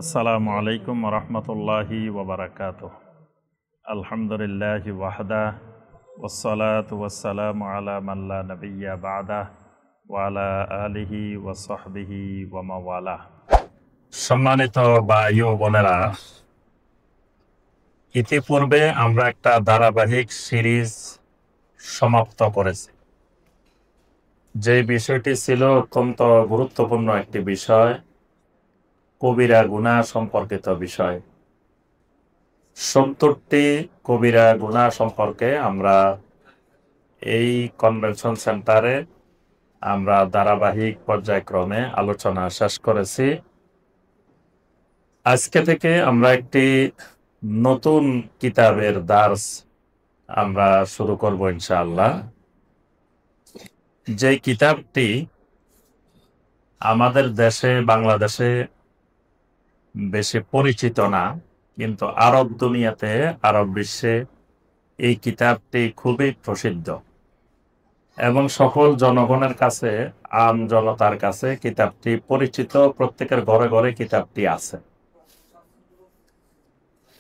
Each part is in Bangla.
আসসালামু আলাইকুম রহমতুল্লাহি ওবরাকাতুহ। আলহামদুলিল্লাহি ওয়াহদা ওয়াসসালাতু ওয়াসসালামু আলা মান লা নাবিয়্যা বা'দা ওয়া আলা আলিহি ওয়া সাহবিহি ওয়া মাওয়ালা। সম্মানিত ভাই ও বোনেরা, ইতিপূর্বে আমরা একটা ধারাবাহিক সিরিজ সমাপ্ত করেছি। যে বিষয়টি ছিল অত্যন্ত গুরুত্বপূর্ণ একটি বিষয়, কবিরা গুনাহ সম্পর্কিত বিষয়। ৭০টি কবিরা গুনাহ সম্পর্কে আমরা এই কনভেনশন সেন্টারে আমরা ধারাবাহিক পর্যায়ক্রমে আলোচনা শেষ করেছি। আজকে থেকে আমরা একটি নতুন কিতাবের দার্স আমরা শুরু করব ইনশাআল্লাহ। যে কিতাবটি আমাদের দেশে, বাংলাদেশে বেশি পরিচিত না, কিন্তু আরব দুনিয়াতে, আরব বিশ্বে এই কিতাবটি খুবই প্রসিদ্ধ এবং সকল জনগণের কাছে, আম জনতার কাছে কিতাবটি পরিচিত। প্রত্যেকের ঘরে ঘরে কিতাবটি আছে।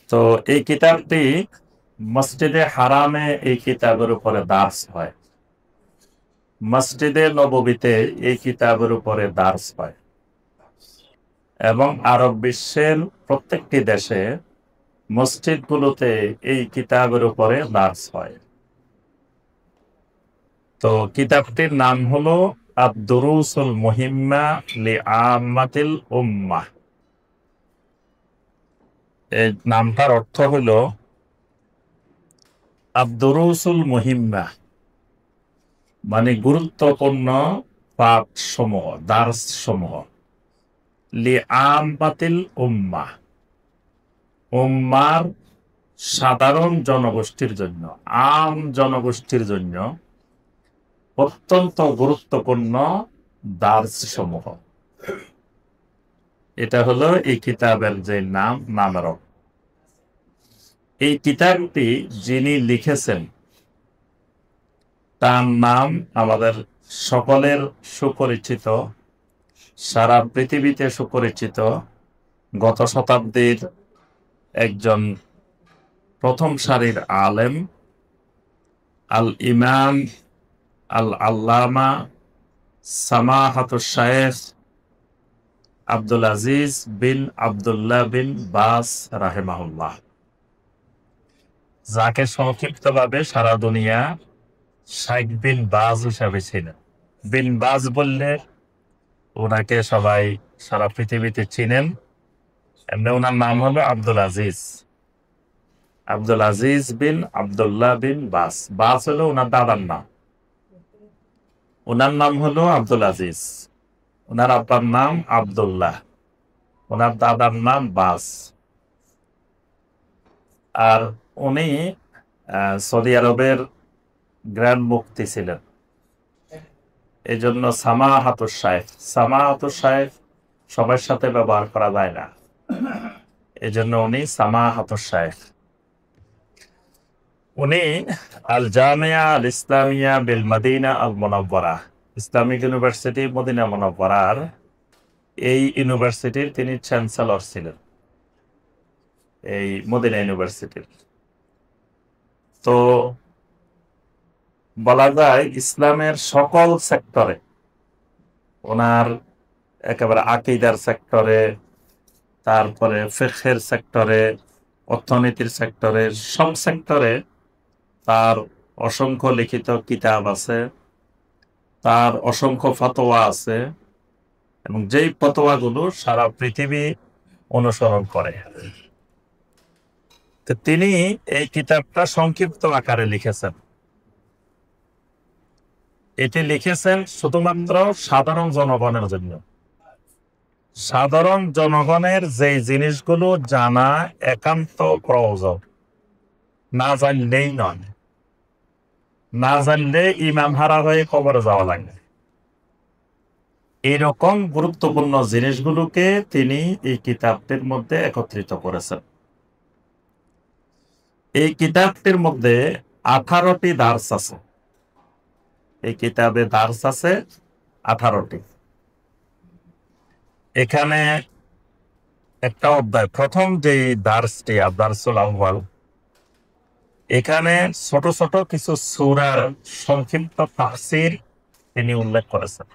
তো এই কিতাবটি মসজিদে হারামে এই কিতাবের উপরে দার্স হয়, মসজিদে নববীতে এই কিতাবের উপরে দার্স হয় এবং আরব বিশ্বের প্রত্যেকটি দেশে মসজিদগুলোতে এই কিতাবের উপরে দার্স হয়। তো কিতাবটির নাম হলো আদ-দুরুসুল মুহিম্মা লিআম্মাতিল উম্মাহ। এই নামটার অর্থ হলো আদ-দুরুসুল মুহিম্মা, মানে গুরুত্বপূর্ণ পাঠ সমূহ, দার্স সমূহ। লিআম্মাতিল উম্মাহ, উম্মার সাধারণ জনগোষ্ঠীর জন্য, আম জনগোষ্ঠীর জন্য অত্যন্ত গুরুত্বপূর্ণ দার্স সমূহ। এটা হলো এই কিতাবের যে নামের অর্থ। এই কিতাবটি যিনি লিখেছেন তার নাম আমাদের সকলের সুপরিচিত, সারা পৃথিবীতে সুপরিচিত, গত শতাব্দীর একজন প্রথম সারির আলেম, আল ইমাম আল আল্লামা সামাহাতুশ শাইখ আব্দুল আজিজ বিন আব্দুল্লাহ বিন বাস রাহিমাহুল্লাহ, যাকে সংক্ষিপ্তভাবে সারা দুনিয়া শাইখ বিন বাজ হিসাবে ছিলেন। বিন বাজ বললে ওনাকে সবাই সারা পৃথিবীতে চিনেন। এমনি ওনার নাম হলো আব্দুল আজিজ, আব্দুল আজিজ বিন আব্দুল্লাহ বিন বাস। বাস হলো ওনার দাদার নাম, ওনার নাম হলো আব্দুল আজিজ। ওনার আব্বার নাম আব্দুল্লাহ, ওনার দাদার নাম বাস। আর উনি সৌদি আরবের গ্র্যান্ড মুফতি ছিলেন। এই জন্য সামাহাতুশ শাইখ, সামাহাতুশ শাইখ সবার সাথে ব্যবহার করা যায় না, এই জন্য উনি সামাহাতুশ শাইখ। উনি আল জামিয়া আল ইসলামিয়া বিল মদিনা আল মুনাওয়ারা, ইসলামিক ইউনিভার্সিটি মদিনা মুনাওয়ারার এই ইউনিভার্সিটির তিনি চ্যান্সেলর ছিলেন, এই মদিনা ইউনিভার্সিটির। তো বলা যায় ইসলামের সকল সেক্টরে, ওনার একেবারে আকীদার সেক্টরে, তারপরে ফিকহের সেক্টরে, অর্থনীতির সেক্টরে, সব সেক্টরে তার অসংখ্য লিখিত কিতাব আছে, তার অসংখ্য ফতোয়া আছে, এবং যেই ফতোয়াগুলো সারা পৃথিবী অনুসরণ করে। তো তিনি এই কিতাবটা সংক্ষিপ্ত আকারে লিখেছেন। এটি লিখেছেন শুধুমাত্র সাধারণ জনগণের জন্য। সাধারণ জনগণের যে জিনিসগুলো জানা একান্ত প্রয়োজন, না জানলেই নয়, না জানলে ইমান হারা হয়ে কবরে যাওয়া লাগে। এইরকম গুরুত্বপূর্ণ জিনিসগুলোকে তিনি এই কিতাবটির মধ্যে একত্রিত করেছেন। এই কিতাবটির মধ্যে 18টি দার্স আছে। এই কিতাবে দার্স আছে 18টি। এখানে একটা অধ্যায়, প্রথম যে দার্সটি আদারসুল আউয়াল, এখানে ছোট ছোট কিছু সূরার সংক্ষিপ্ত তাফসীর তিনি উল্লেখ করেছেন।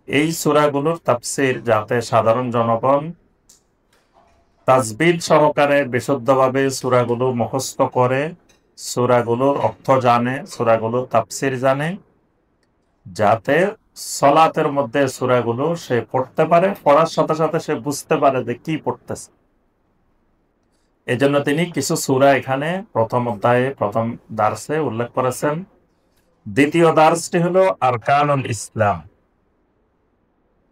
এই সূরাগুলোর তাফসীর যাতে সাধারণ জনগণ তাজবিদ সহকারে বিশুদ্ধভাবে সূরাগুলো মুখস্থ করে, সূরাগুলোর অর্থ জানে, সূরাগুলোর তাফসীর জানে, যাতে সলাতের মধ্যে সূরাগুলো সে পড়তে পারে, পড়ার সাথে সাথে সে বুঝতে পারে যে কি পড়তেছে। এজন্য তিনি কিছু সূরা এখানে প্রথম অধ্যায়ে প্রথম দার্সে উল্লেখ করেছেন। দ্বিতীয় দার্সটি হলো আরকানুল ইসলাম।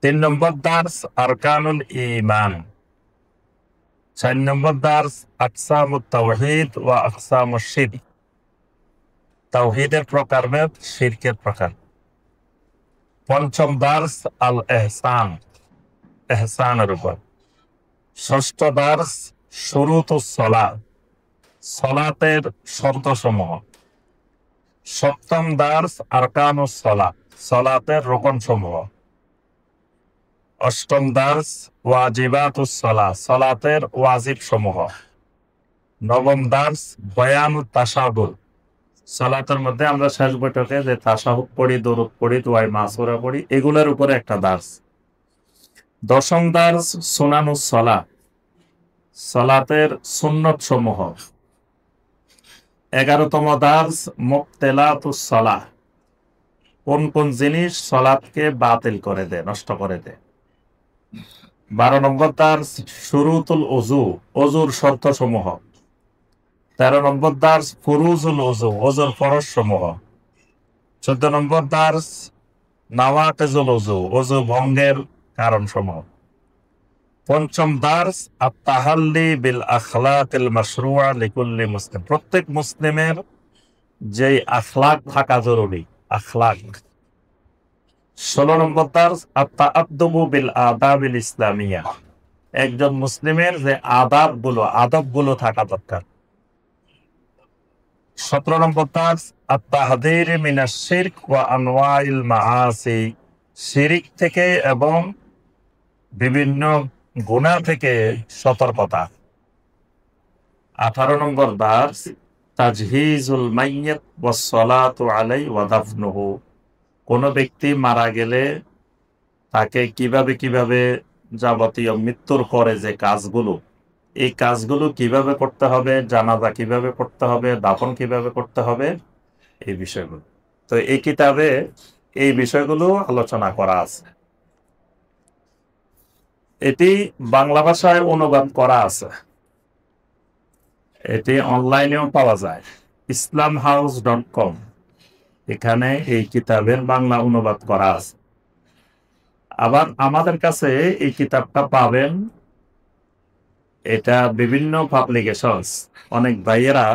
3 নম্বর দার্স আরকানুল ঈমান। 4 নম্বর দার্স আকসামুত তাওহীদ ওয়া আকসামুশ শিরক। তাওহীদের প্রকারভেদ, শিরকের প্রকার। 5ম দার্স আল ইহসান, ইহসানের উপর। 6ষ্ঠ দার্স শুরুতুস সালাত, সালাতের শর্তসমূহ। 7ম দার্স আরকানুস সালাত, সালাতের রুকনসমূহ। 8ম দার্স ওয়াজিবাতুস সালাত, সালাতের ওয়াজিব সমূহ। 9ম দার্স বয়ানুত তাশাহুদ, সালাতের মধ্যে আমরা শেষ বৈঠকে যে তাশাহুদ পড়ি, দরুদ পড়ি, দুআয়ে মাসুরা পড়ি, এগুলোর উপরে একটা দার্স। 10ম দার্স সুনানুস সালাত, সালাতের সুন্নত সমূহ। 11তম দার্স মুবতিলাতুস সালাহ, কোন কোন জিনিস সালাতকে বাতিল করে দেয়, নষ্ট করে দেয়। 12 নম্বর দার্স শুরুতুল ওযু, ওযুর শর্ত সমূহ। 13 নম্বর দার্স ফুরুজুল ওযু, ওযুর ফরজ সমূহ। 14 নম্বর দার্স নাওয়াকিজুল ওযু, ওযু ভঙ্গের কারণ সমূহ। 5ম দার্স আত-তাহাল্লি বিল আখলাকিল মাশরুআ লিকুল্লি মুসলিম, প্রত্যেক মুসলিমের যে আখলাক থাকা জরুরি, আখলাক। 16 নম্বর দার্স আত-তাআদ্দুবু বিল আদাবিল ইসলামিয়া, একজন মুসলিমের যে আদবগুলো থাকা দরকার। 17 নম্বর দার্স আত-তাহযীর মিনাশ শিরক ওয়া আনওয়াইল মাআসি, শিরক থেকে এবং বিভিন্ন গুনাহ থেকে সতর্কতা। 18 নম্বর দার্স তাজহিজুল মাইয়্যিত ওয়াস সালাতু আলাইহি ওয়া দাফনুহু, কোন ব্যক্তি মারা গেলে তাকে কিভাবে কিভাবে যাবতীয় মৃত্যুর পরে যে কাজগুলো, এই কাজগুলো কিভাবে করতে হবে, জানাজা কিভাবে পড়তে হবে, দাফন কিভাবে করতে হবে, এই বিষয়গুলো। তো এই কিতাবে এই বিষয়গুলো আলোচনা করা আছে। এটি বাংলা ভাষায় অনুবাদ করা আছে, এটি অনলাইনেও পাওয়া যায়, islamhouse.com, এখানে এই কিতাবের বাংলা অনুবাদ করা আছে। আবার আমাদের কাছে এই কিতাবটা পাবেন, এটা বিভিন্ন পাবলিকেশনস, অনেক ভাইয়েরা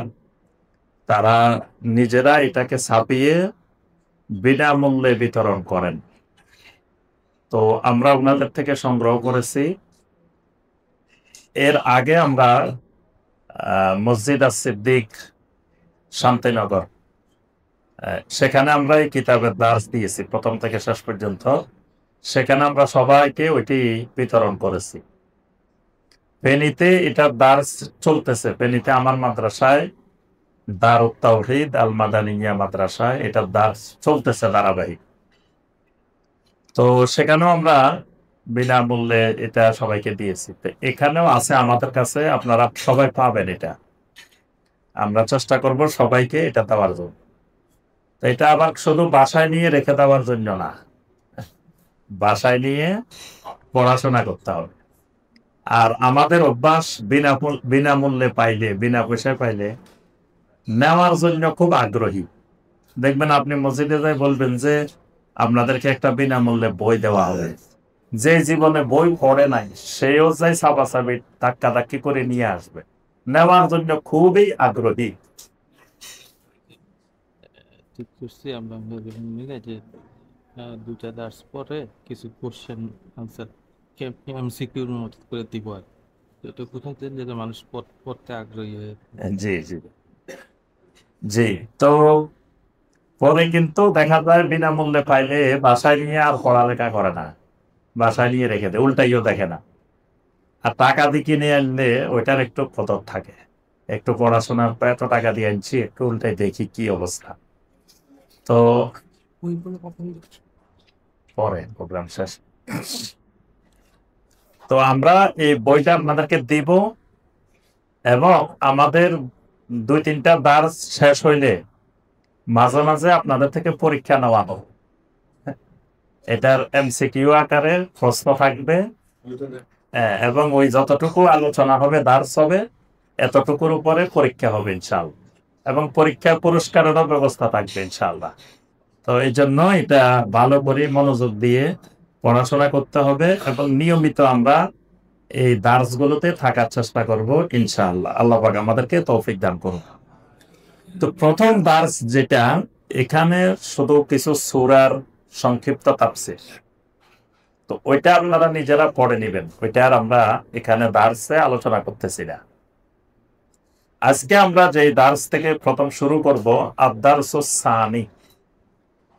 তারা নিজেরা এটাকে ছাপিয়ে বিনামূল্যে বিতরণ করেন। তো আমরা ওনাদের থেকে সংগ্রহ করেছি। এর আগে আমরা মসজিদ as-সিদ্দিক শান্তিনগর, সেখানে আমরা এই কিতাবের দার্স দিয়েছি প্রথম থেকে শেষ পর্যন্ত। সেখানে আমরা সবাইকে ওইটি বিতরণ করেছি। ফেনীতে এটার দার্স চলতেছে, ফেনীতে আমার মাদ্রাসায় দারুত তাওহীদ আল মাদানিয়া মাদ্রাসায় এটার দার্স চলতেছে ধারাবাহিক। তো সেখানেও আমরা বিনামূল্যে এটা সবাইকে দিয়েছি। তো এখানেও আছে আমাদের কাছে, আপনারা সবাই পাবেন এটা। আমরা চেষ্টা করব সবাইকে এটা দেওয়ার জন্য। তো এটা আবার শুধু বাসায় নিয়ে রেখে দেওয়ার জন্য না, বাসায় নিয়ে পড়াশোনা করতে হবে। আর আমাদের অভ্যাস বিনামূল্যে পাইলে, বিনা পয়সায় পাইলে নেওয়ার জন্য খুব আগ্রহী। দেখবেন আপনি মসজিদে যাই বলবেন যে আপনাদেরকে একটা বিনামূল্যে বই দেওয়া হবে। যে জীবনে বই পড়ে নাই সেও যাই চাপাচাপি ধাক্কি করে নিয়ে আসবে, নেওয়ার জন্য খুবই আগ্রহী। ঠিক করছি আমরা মিলে যে দুইটা দার্স পরে কিছু কোশ্চেন আনসার এমসিকিউর মতো করে দিব, আর এটা কোথাও যে মানুষ পড়তে আগ্রহী হয়ে। জি জি জি। তো পরে কিন্তু দেখা যায় বিনামূল্যে পাইলে বাসায় নিয়ে আর পড়ালেখা করে না, বাসায় নিয়ে রেখে দেয়, উল্টাইও দেখে না। আর টাকা দিয়ে কিনে আনলে ওইটার একটু কদর থাকে, একটু পড়াশোনার পর এত টাকা দিয়ে আনছি, একটু উল্টাই দেখি কি অবস্থা। তো পরে প্রোগ্রাম শেষ। তো আমরা এই বইটা আপনাদেরকে দিব, এবং আমাদের 2-3টা দার্স শেষ হইলে মাঝে মাঝে আপনাদের থেকে পরীক্ষা নেওয়া হবে। এটার এমসিকিউ আকারে প্রশ্ন থাকবে, এবং ওই যতটুকু আলোচনা হবে, দার্স হবে, এতটুকুর উপরে পরীক্ষা হবে ইনশাআল্লাহ, এবং পরীক্ষার পুরস্কারেরও ব্যবস্থা থাকবে ইনশাআল্লাহ। তো এই জন্য এটা ভালো করে মনোযোগ দিয়ে পড়াশোনা করতে হবে, এবং নিয়মিত আমরা এই দার্স গুলোতে থাকার চেষ্টা করব ইনশাআল্লাহ। আল্লাহ পাক আমাদেরকে তৌফিক দান করুন। তো প্রথম দার্স যেটা, এখানে শুধু কিছু সূরার সংক্ষিপ্ত তাফসীর, তো ওইটা আপনারা নিজেরা পড়ে নেবেন, ওইটা আর আমরা এখানে দার্সে আলোচনা করতেছি না। আজকে আমরা যে দার্স থেকে প্রথম শুরু করব, আদ-দারসুস সানি,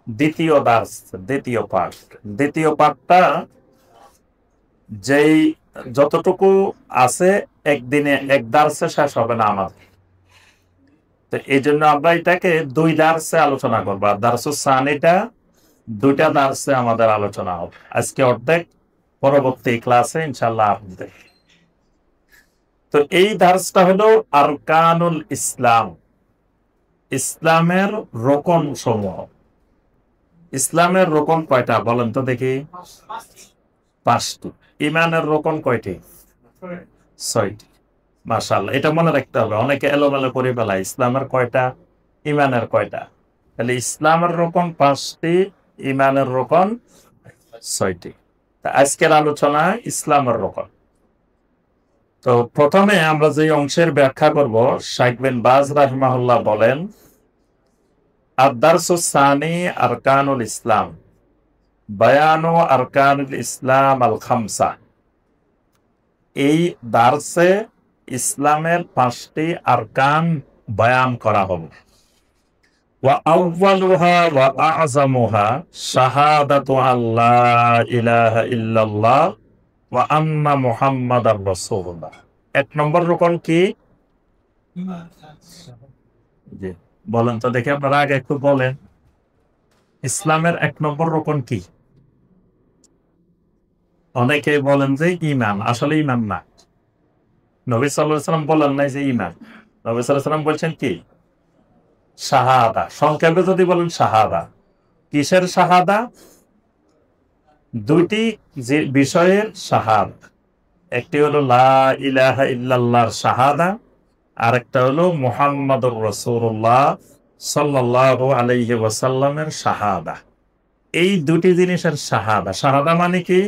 দ্বিতীয় দার্স, দ্বিতীয় পাঠ। দ্বিতীয় পাঠটা যেই যতটুকু আছে একদিনে এক দার্সে শেষ হবে না আমাদের, তো এই জন্য আমরা এটাকে 2 দার্সে আলোচনা করবো। আর দারসুস সানিটা 2টা দার্সে আমাদের আলোচনা হবে, আজকে অর্ধেক, পরবর্তী ক্লাসে ইনশাল্লাহ অর্ধেক। তো এই দার্সটা হলো আরকানুল ইসলাম, ইসলামের রোকন সমূহ। ইসলামের রোকন কয়টা বলেন তো দেখি? 5টি। ইমানের রোকন কয়টি? 6টি। মাশাআল্লাহ, এটা মনে রাখতে হবে, অনেকে এলোমেলো করে ফেলায় ইসলামের কয়টা, ইমানের কয়টা। তাহলে ইসলামের রোকন 5টি, ইমানের রোকন 6টি। আজকের আলোচনা ইসলামের রোকন। তো প্রথমে আমরা যে অংশের ব্যাখ্যা করব, শাইখ বিন বাজ রাহিমাহুল্লাহ বলেন, আদ-দারসুস সানি আরকানুল ইসলাম, বায়ানু আরকানুল ইসলাম আল খামসা। এই দার্সে ইসলামের 5টি আরকান বয়ান করা হবে। ওয়া আউয়ালুহা ওয়া আ'যামুহা শাহাদাতু আল্লা ইলাহা ইল্লাল্লাহ ওয়া আন্না মুহাম্মাদার রাসূলুল্লাহ। 1 নম্বর রুকন কি? জি, বলেন তো দেখি, আপনারা আগে একটু বলেন, ইসলামের 1 নম্বর রুকন কি? অনেকে বলেন যে ঈমান, আসলে ঈমান না। নবী সাল্লাল্লাহু আলাইহি ওয়াসাল্লাম বলেন নাই যে ঈমান, নবী সাল্লাল্লাহু আলাইহি ওয়াসাল্লাম বলছেন কি? শাহাদা। সংক্ষেপে যদি বলেন শাহাদা। কিসের শাহাদা? 2টি যে বিষয়ের শাহাদা, একটি হলো লা ইলাহা ইল্লাল্লাহর শাহাদা, আর একটা হলো মুহাম্মাদুর রাসূলুল্লাহ সাল্লাল্লাহু আলাইহি ওয়াসাল্লামের শাহাদা। এই 2টি জিনিসের শাহাদা। শাহাদা মানে কি?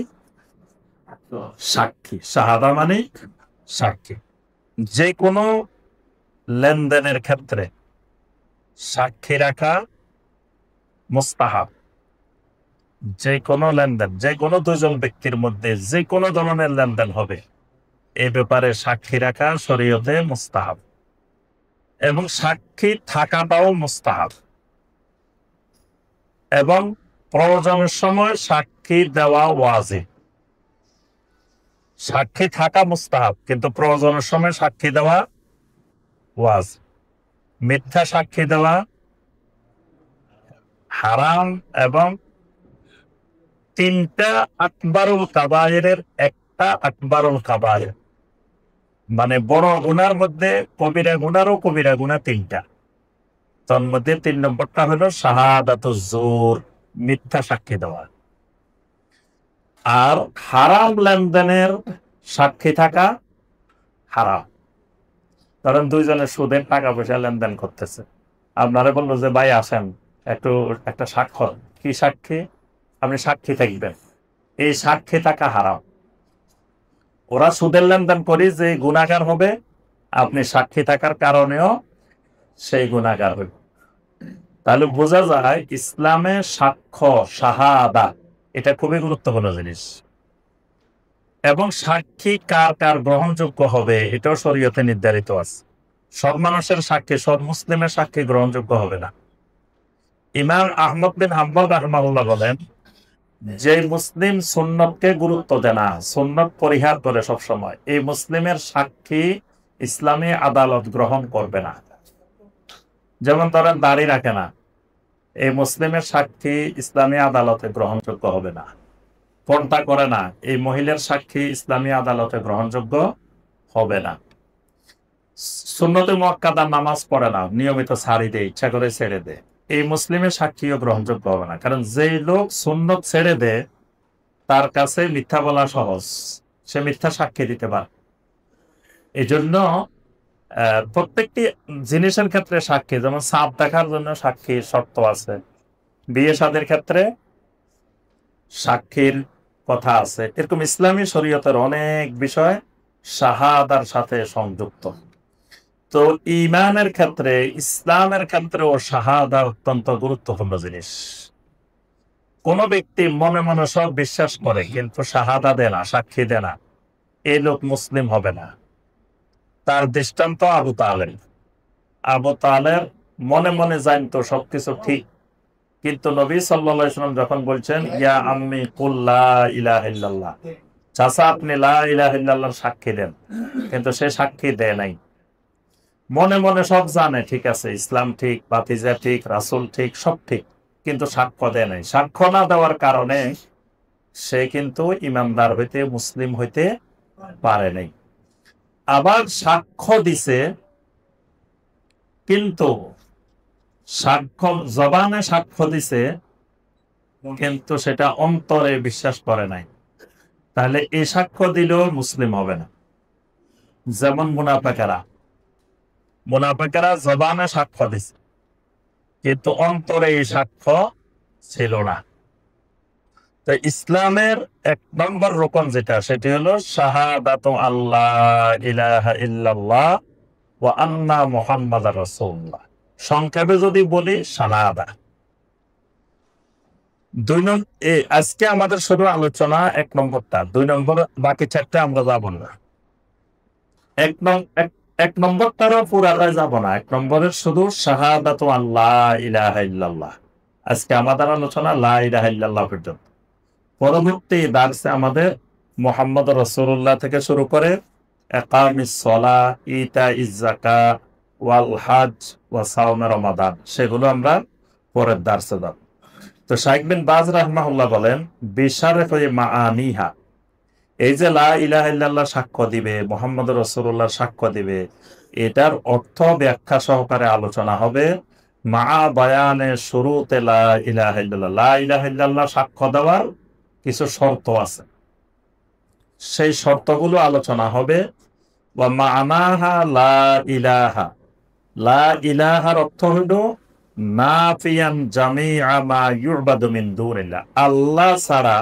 সাক্ষী। শাহাদা মানে সাক্ষী। যে কোনো লেনদেনের ক্ষেত্রে সাক্ষী রাখা মুস্তাহাব। যে কোনো লেনদেন, যে কোনো 2 জন ব্যক্তির মধ্যে যে কোনো ধরনের লেনদেন হবে, এ ব্যাপারে সাক্ষী রাখা শরীয়তে মুস্তাহাব, এবং সাক্ষী থাকাটাও মুস্তাহাব, এবং প্রয়োজনের সময় সাক্ষী দেওয়া ওয়াজিব। সাক্ষী থাকা মুস্তাহাব, কিন্তু প্রয়োজনের সময় সাক্ষী দেওয়া ওয়াজিব। মিথ্যা সাক্ষী দেওয়া হারাম, এবং 3টা আকবারুল কাবায়েরের একটা আকবারুল কাবায়ের, মানে বড় গুনার মধ্যে কবিরা গুনারও কবিরা গুনাহ 3টা। তার মধ্যে 3 নম্বরটা হলো শাহাদাতুজ জুর, মিথ্যা সাক্ষী দেওয়া। আর হারাম লেনদেনের সাক্ষী থাকা হারাম। ধরেন 2 জনের সুদের টাকা পয়সা লেনদেন করতেছে, আপনারা বললো যে ভাই আসেন একটু একটা স্বাক্ষর। কি সাক্ষী? আপনি সাক্ষী থাকবেন, এই সাক্ষী থাকা হারাম। ওরা সুদের লেনদেন করে যে গুনাহগার হবে, আপনি সাক্ষী থাকার কারণেও সেই গুনাহগার হইব। তাহলে বোঝা যায় ইসলামে সাক্ষ্য, শাহাদা, এটা খুবই গুরুত্বপূর্ণ জিনিস। এবং সাক্ষী কার কার গ্রহণযোগ্য হবে, এটাও শরীয়তে নির্ধারিত আছে। সব মানুষের সাক্ষী, সব মুসলিমের সাক্ষী গ্রহণযোগ্য হবে না। ইমাম আহমদ বিন হাম্বল রাহিমাহুল্লাহ বলেন যে মুসলিম সুন্নতকে গুরুত্ব দেয় না, সুন্নত পরিহার করে সব সময়, এই মুসলিমের সাক্ষী ইসলামী আদালত গ্রহণ করবে না। যেমন ধরেন দাড়ি রাখে না, এই মুসলিমের সাক্ষী ইসলামী আদালতে গ্রহণযোগ্য হবে না। পর্দা করে না, এই মহিলার সাক্ষী ইসলামী আদালতে গ্রহণযোগ্য হবে না। সুন্নতে মুআক্কাদা নামাজ পড়ে না, নিয়মিত ছাড়ি দেয়, ইচ্ছা করে ছেড়ে দেয়, এই মুসলিমের সাক্ষীও গ্রহণযোগ্য হবে না। কারণ যেই লোক সুন্নত ছেড়ে দেয় তার কাছে মিথ্যা বলা সহজ, সে মিথ্যা সাক্ষী দিতে পারে। এই জন্য প্রত্যেকটি জিনিসের ক্ষেত্রে সাক্ষী, যেমন সাপ দেখার জন্য সাক্ষীর শর্ত আছে, বিয়ে শাদীর ক্ষেত্রে সাক্ষীর কথা আছে। এরকম ইসলামী শরীয়তের অনেক বিষয় শাহাদার সাথে সংযুক্ত। তো ঈমানের ক্ষেত্রে, ইসলামের ক্ষেত্রেও শাহাদা অত্যন্ত গুরুত্বপূর্ণ জিনিস। কোন ব্যক্তি মনে মনে সব বিশ্বাস করে কিন্তু শাহাদা দেয় না, সাক্ষী দেয় না, এই লোক মুসলিম হবে না। তার দৃষ্টান্ত আবু তালেব। আবু তালেব মনে মনে জানতো সবকিছু ঠিক, কিন্তু নবী সাল্লাল্লাহু আলাইহি ওয়াসাল্লাম যখন বলছেন ইয়া আম্মি কুল লা ইলাহা ইল্লাল্লাহ, চাচা আপনি লা ইলাহা ইল্লাল্লাহর সাক্ষী দেন, কিন্তু সে সাক্ষী দেয় নাই। মনে মনে সব জানে ঠিক আছে, ইসলাম ঠিক, বাতিজা ঠিক, রাসূল ঠিক, সব ঠিক, কিন্তু সাক্ষ্য দেয় নাই। সাক্ষ্য না দেওয়ার কারণে সে কিন্তু ইমানদার হইতে, মুসলিম হইতে পারে নাই। আবার সাক্ষ্য দিছে, কিন্তু সাক্ষ্য জবানে সাক্ষ্য দিছে, কিন্তু সেটা অন্তরে বিশ্বাস করে নাই, তাহলে এই সাক্ষ্য দিলেও মুসলিম হবে না। যেমন মুনাফিকেরা জবানে সাক্ষ্য দিছে, কিন্তু অন্তরে এই সাক্ষ্য ছিল না। তো ইসলামের 1 নম্বর রোকন যেটা, সেটি হলো শাহাদাতু আল্লাহ ইলাহা ইল্লাল্লাহ ওয়া আন্না মুহাম্মাদার রাসূলুল্লাহ। সংক্ষেপে যদি বলি শাহাদা। 2 নম্বর, আজকে আমাদের শুধু আলোচনা 1 নম্বরটা, 2 নম্বর বাকি 4টা আমরা যাব না। 1 নম্বরটারও পুরাটাই যাব না, 1 নম্বরের শুধু শাহাদাতু আল্লাহ ইলাহা ইল্লাল্লাহ। আজকে আমাদের আলোচনা লা ইলাহা ইল্লাল্লাহ পর্যন্ত। পরবর্তী দার্সে আমাদের মুহাম্মদ রাসূলুল্লাহ থেকে শুরু করে ইকামিস সালাহ, ইতাইজ যাকাত, ওয়াল হজ ওয়া সাওম রমাদান, সেগুলো আমরা পরের দার্সে যাব। তো শাইখ বিন বাজ রাহিমাহুল্লাহ বলেন বিশারফে মাআনিহা, এই যে লা ইলাহা ইল্লাল্লাহ সাক্ষ্য দিবে, মুহাম্মদ রাসূলুল্লাহ সাক্ষ্য দিবে, এটার অর্থ ব্যাখ্যা সহকারে আলোচনা হবে মা বায়ানে শুরুতে লা ইলাহা ইল্লাল্লাহ। লা ইলাহা ইল্লাল্লাহ সাক্ষ্য দেওয়ার কিছু শর্ত আছে, সেই শর্তগুলো আলোচনা হবে। ওয়া মা'নাহা লা ইলাহা, লা ইলাহার অর্থ হলো নাফিয়ান জামিআ মা ইউবাদু মিন দুনিল্লাহ, আল্লাহ ছাড়া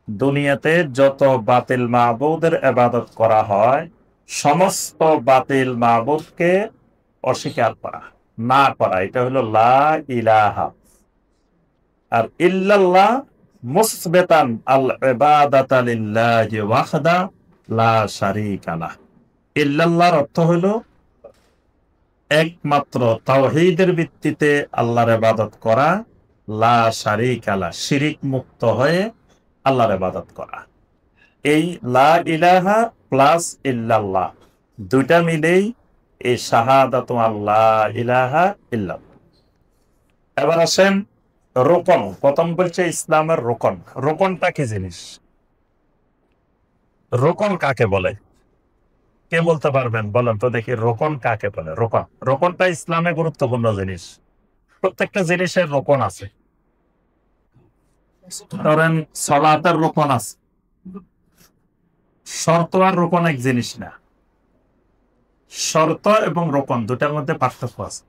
দুনিয়াতে যত বাতিল মাবুদের ইবাদত করা হয়, সমস্ত বাতিল মাবুদকে অস্বীকার করা, না করা, এটা হলো লা ইলাহা। আর ইল্লাল্লাহ মুসবিতান আল ইবাদাতা লিল্লাহি ওয়াহদা লা শারীকা লাহ। ইল্লাল্লাহর অর্থ হলো একমাত্র তাওহীদের ভিত্তিতে আল্লাহর ইবাদত করা, লা শারীকা লাহ শিরিক মুক্ত হয়ে আল্লাহর ইবাদত করা। এই লা ইলাহা প্লাস ইল্লাল্লাহ দুইটা মিলেই এই শাহাদাতু আল্লাহ ইলাহা ইল্লাল্লাহ। এবার আসেন রোকন। প্রথম বলছে ইসলামের রোকন। রোকনটা কি জিনিস? রোকন কাকে বলে? কে বলতে পারবেন? বলেন তো দেখি, রোকন কাকে বলে? রোকনটা ইসলামে গুরুত্বপূর্ণ জিনিস। প্রত্যেকটা জিনিসের রোকন আছে। ধরেন সালাতের রোকন আছে, শর্ত আর রোকন এক জিনিস না। শর্ত এবং রোকন দুটার মধ্যে পার্থক্য আছে।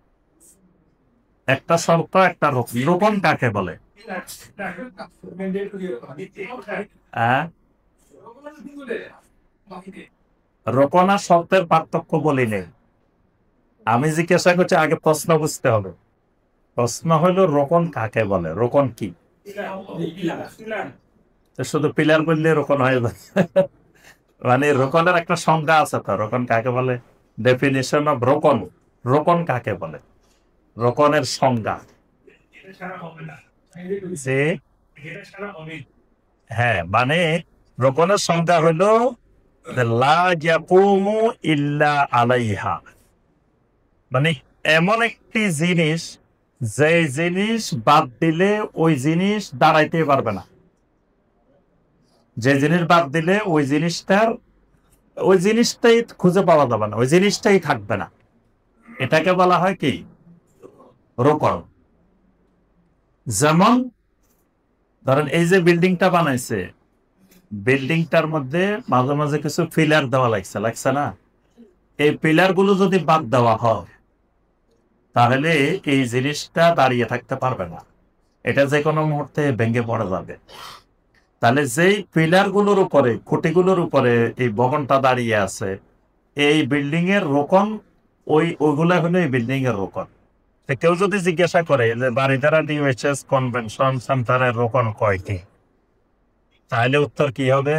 একটা শর্ত, একটা রোকন। রোকন কাকে বলে? রোকন আর শর্তের পার্থক্য বলি নেই, আমি জিজ্ঞাসা করছি, আগে প্রশ্ন বুঝতে হবে। প্রশ্ন হলো রোকন কাকে বলে, রোকন কি? শুধু পিলার বললে রোকন হয়ে যায়? মানে রোকনের একটা সংজ্ঞা আছে তো, রোকন কাকে বলে, ডেফিনিশন অফ রোকন। রোকন কাকে বলে, রোকনের সংজ্ঞা। যে হ্যাঁ, মানে রোকনের সংজ্ঞা হলো যে লা ইয়াকুমু ইল্লা আলাইহা, মানে এমন একটি জিনিস যে জিনিস বাদ দিলে ওই জিনিস দাঁড়াইতে পারবে না, যে জিনিস বাদ দিলে ওই জিনিসটাই খুঁজে পাওয়া যাবে না, ওই জিনিসটাই থাকবে না, এটাকে বলা হয় কি রোকন। যেমন ধরেন এই যে বিল্ডিংটা বানাইছে, বিল্ডিংটার মধ্যে মাঝে মাঝে কিছু পিলার দেওয়া লাগছে না, এই পিলার গুলো যদি বাদ দেওয়া হয় তাহলে এই জিনিসটা দাঁড়িয়ে থাকতে পারবে না, এটা যে কোনো মুহূর্তে ভেঙে পড়ে যাবে। তাহলে যেই পিলার গুলোর উপরে, খুঁটিগুলোর উপরে এই ভবনটা দাঁড়িয়ে আছে, এই বিল্ডিং এর রোকন, ওইগুলা হলো এই বিল্ডিং এর রোকন। কেউ যদি জিজ্ঞাসা করে যে বারিধারা ডিওএইচএস কনভেনশন সেন্টারের রোকন কয়টি, তাহলে উত্তর কি হবে?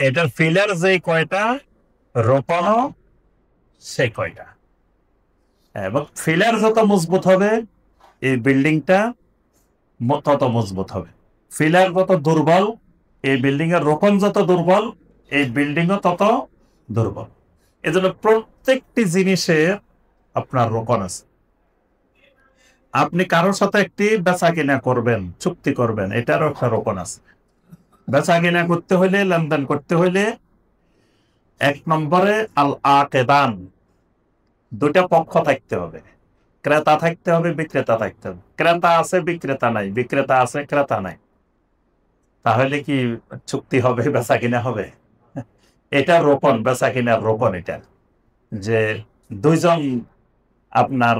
এটার পিলার যে কয়টা, রোকনও সে কয়টা। এবং পিলার যত মজবুত হবে এই বিল্ডিংটা তত মজবুত হবে, পিলার যত দুর্বল এই বিল্ডিং এর রোকন যত দুর্বল এই বিল্ডিংও তত দুর্বল। এজন্য প্রত্যেকটি জিনিসের আপনার রোকন আছে। আপনি কারোর সাথে একটি বেচা কিনা করবেন, চুক্তি করবেন, এটারও একটা রোকন আছে। বেচা কিনা করতে হইলে, লেনদেন করতে হইলে এক নম্বরে আল আকেদান, দুটা পক্ষ থাকতে হবে, ক্রেতা থাকতে হবে, বিক্রেতা থাকতে হবে। ক্রেতা আছে, বিক্রেতা নাই, বিক্রেতা আছে, ক্রেতা নাই, তাহলে কি চুক্তি হবে, বেচা কিনা হবে? এটা রোকন, বেচা কিনার রোকন এটা, যে দুইজন আপনার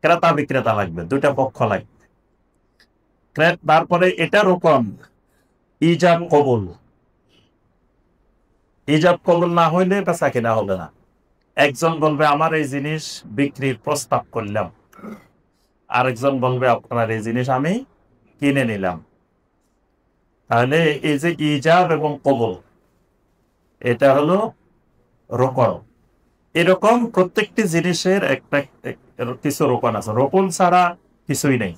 ক্রেতা বিক্রেতা লাগবে, দুইটা পক্ষ লাগবে। তারপরে এটা রোকন ইজাব কবুল, ইজাব কবুল না হইলে বেচা কিনা হবে না। একজন বলবে আমার এই জিনিস বিক্রির প্রস্তাব করলাম, আরেকজন বলবে আপনার এই জিনিস আমি কিনে নিলাম। তাহলে এই যে ইজাব এবং কবুল, এটা হলো রোকন। এরকম প্রত্যেকটি জিনিসের একটা কিছু রোকন আছে, রোকন ছাড়া কিছুই নেই।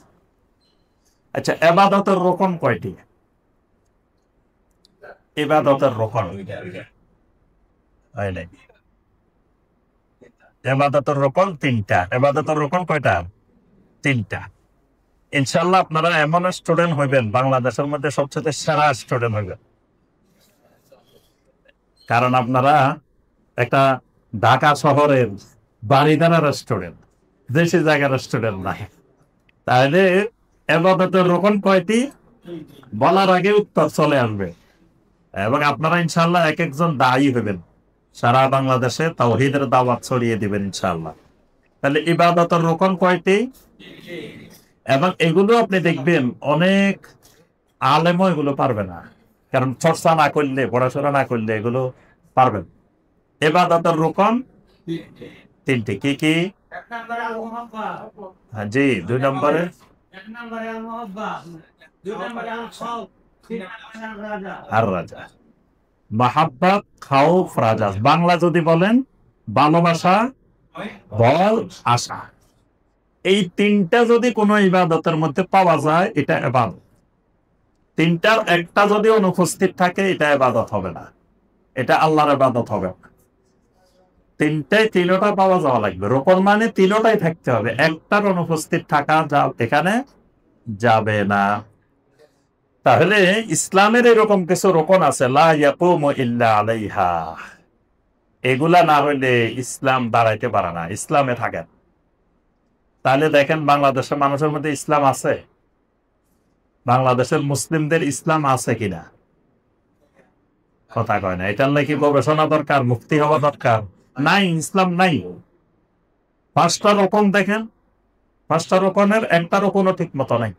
আচ্ছা, এবাদতের রোকন কয়টি? ইবাদতের রোকন হয় নাই, এবাদতের রোকন তিনটা। এবাদতের রোকন কয়টা? তিনটা। ইনশাল্লাহ আপনারা এমন স্টুডেন্ট হইবেন, বাংলাদেশের মধ্যে সবচেয়ে সেরা স্টুডেন্ট হইবেন, কারণ আপনারা একটা ঢাকা শহরের বাড়িদানার স্টুডেন্ট, দেশি জায়গার স্টুডেন্ট নাই। তাহলে এবাদতের রোকন কয়টি বলার আগে উত্তর চলে আসবে, এবং আপনারা ইনশাল্লাহ এক একজন দায়ী হবেন, সারা বাংলাদেশে তাওহীদের দাওয়াত ছড়িয়ে দিবেন ইনশাল্লাহ। তাহলে ইবাদতের রোকন কয়টি? এবং এগুলো আপনি দেখবেন অনেক আলেমও এগুলো পারবে না, কারণ চর্চা না করলে, পড়াশোনা না করলে এগুলো পারবেন। ইবাদতের রোকন তিনটি, কি কি? হ্যাঁ জি, 2 নম্বরে আর রাজা, মাহাব্বাত, খাউফ, রাজা। বাংলা যদি বলেন ভালোবাসা, ভয়, আশা। এই তিনটা যদি কোনো ইবাদতের মধ্যে পাওয়া যায় এটা ইবাদত। তিনটার একটা যদি অনুপস্থিত থাকে এটা ইবাদত হবে না, এটা আল্লাহর ইবাদত হবে না। তিনটা পাওয়া যাওয়া লাগবে। রোকন মানে তিনটাই থাকতে হবে, একটার অনুপস্থিত থাকা এখানে যাবে না। তাহলে ইসলামের এরকম কিছু রোকন আছে, লা ইয়াকুমু ইল্লা আলাইহা, এগুলা না হইলে ইসলাম দাঁড়াইতে পারে না, ইসলামে থাকে। তাহলে দেখেন বাংলাদেশের মানুষের মধ্যে ইসলাম আছে? বাংলাদেশের মুসলিমদের ইসলাম আছে কিনা? কথা কয় না। এটার নাকি গবেষণা দরকার, মুক্তি হওয়া দরকার? নাই, ইসলাম নাই। 5টা রোকন দেখেন, 5টা রোকনের একটারও কোনো ঠিক মতো নাই।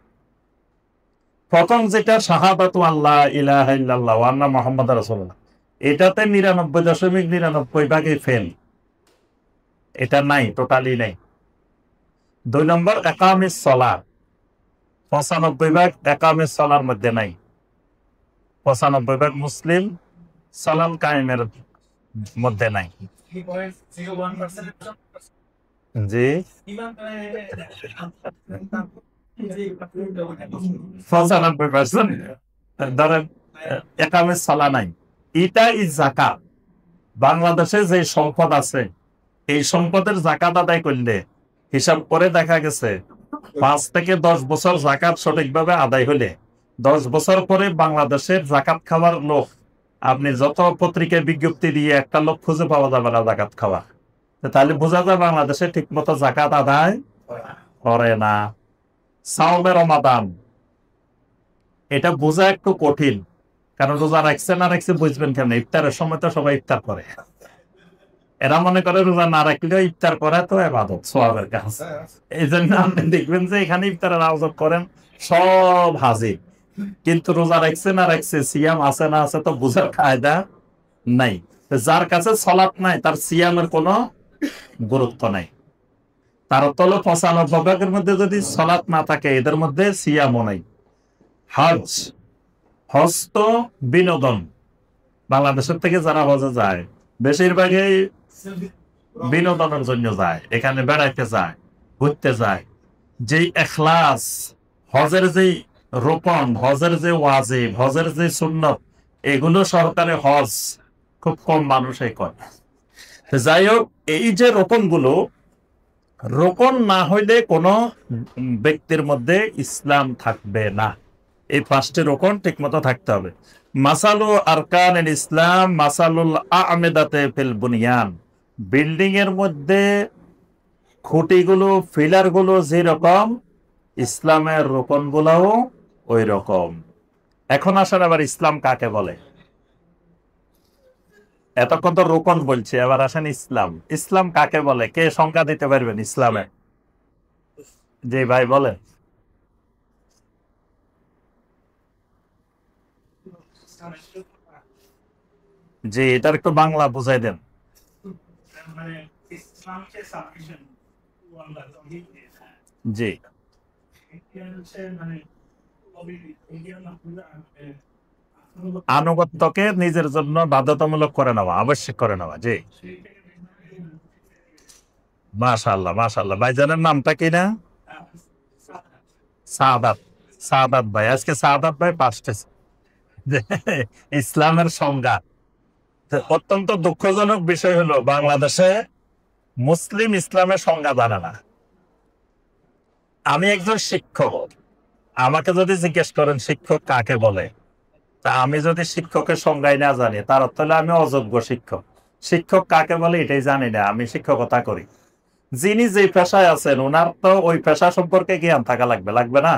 প্রথম যেটা শাহাদাতু আল্লাহ ইলাহা ইল্লাল্লাহ ওয়া আন্না মুহাম্মাদুর রাসূলুল্লাহ, এটাতে 99.9% ফেল, এটা নাই, টোটালি নাই। 2 নম্বর একামিস সালাত, 95% একামিস সালার মধ্যে নাই। 95% মুসলিম সালাম কায়েমের মধ্যে নাই। জি, 95%, ধরেন একামের সালা নাই, এটা ইজ যাকাত। বাংলাদেশে যে সম্পদ আছে এই সম্পদের যাকাত আদায় করলে হিসাব করে দেখা গেছে 5 থেকে 10 বছর যাকাত সঠিকভাবে আদায় হলে 10 বছর পরে বাংলাদেশের যাকাত খাওয়ার লোক আপনি যত পত্রিকায় বিজ্ঞপ্তি দিয়ে একটা লোক খুঁজে পাওয়া যাবে না যাকাত খাওয়া। তাহলে বোঝা যায় বাংলাদেশে ঠিক মতো যাকাত আদায় করে না। সাওমে রমাদান এটা বোঝা একটু কঠিন, কারণ রোজা রাখছে না রাখছে বুঝবেন কেন? ইফতারের সময় তো সবাই ইফতার করে, এরা মনে করে রোজা না রাখলেও ইফতার করা তো ইবাদত, সওয়াবের কাজ। এই জন্য আপনি দেখবেন যে এখানে ইফতারের আয়োজন করেন সব হাজির, কিন্তু রোজা রাখছে না রাখছে, সিয়াম আছে না আছে তো বুঝার কায়দা নাই। যার কাছে সালাত নাই তার সিয়ামের কোনো গুরুত্ব নাই। তার তল 95 ভাগের মধ্যে যদি সালাত না থাকে এদের মধ্যে সিয়ামও নাই। হজ, হজ তো বিনোদন। বাংলাদেশের থেকে যারা হজে যায় বেশিরভাগই বিনোদনের জন্য যায়, এখানে বেড়াইতে যায়, ঘুরতে যায়। যেই এখলাস, হজের যেই রোপণ, হজের যে ওয়াজিব, হজের যে সুন্নত, এগুলো সরকারে হজ খুব কম মানুষই করে। যাই হোক, এই যে রোপণগুলো, রোপণ না হইলে কোনো ব্যক্তির মধ্যে ইসলাম থাকবে না। এই 5টি রোপণ ঠিক মতো থাকতে হবে। মাসালু আরকানুল ইসলাম মাসালুল আ'মেদাতে ফিল বুনিয়ান। বিল্ডিং এর মধ্যে খুঁটিগুলো, ফিলার গুলো যেরকম, ইসলামের রোপণ গুলাও ওই রকম। এখন আসলে আবার ইসলাম কাকে বলে? এতক্ষণ তো রোপণ বলছে, এবার আসেন ইসলাম। ইসলাম কাকে বলে? কে সংজ্ঞা দিতে পারবেন ইসলামে? জি ভাই বলেন। জি, এটার একটু বাংলা বুঝাই দেন। জি, আনুগত্যকে নিজের জন্য বাধ্যতামূলক করে নেওয়া, আবশ্যক করে নেওয়া। জি, মাশাআল্লাহ মাশাআল্লাহ। ভাইজানের নামটা কি না? সাদাত। সাদাত ভাই, আজকে সাদাত ভাই 5টা ইসলামের সংজ্ঞা। তো অত্যন্ত দুঃখজনক বিষয় হলো বাংলাদেশে মুসলিম ইসলামের সংজ্ঞা জানে না। আমি একজন শিক্ষক, আমাকে যদি জিজ্ঞেস করেন শিক্ষক কাকে বলে, তা আমি যদি শিক্ষকের সংজ্ঞাই না জানি তার অর্থ হলে আমি অযোগ্য শিক্ষক। শিক্ষক কাকে বলে এটাই জানি না, আমি শিক্ষকতা করি। যিনি যে পেশায় আছেন ওনার তো ওই পেশা সম্পর্কে জ্ঞান থাকা লাগবে, লাগবে না?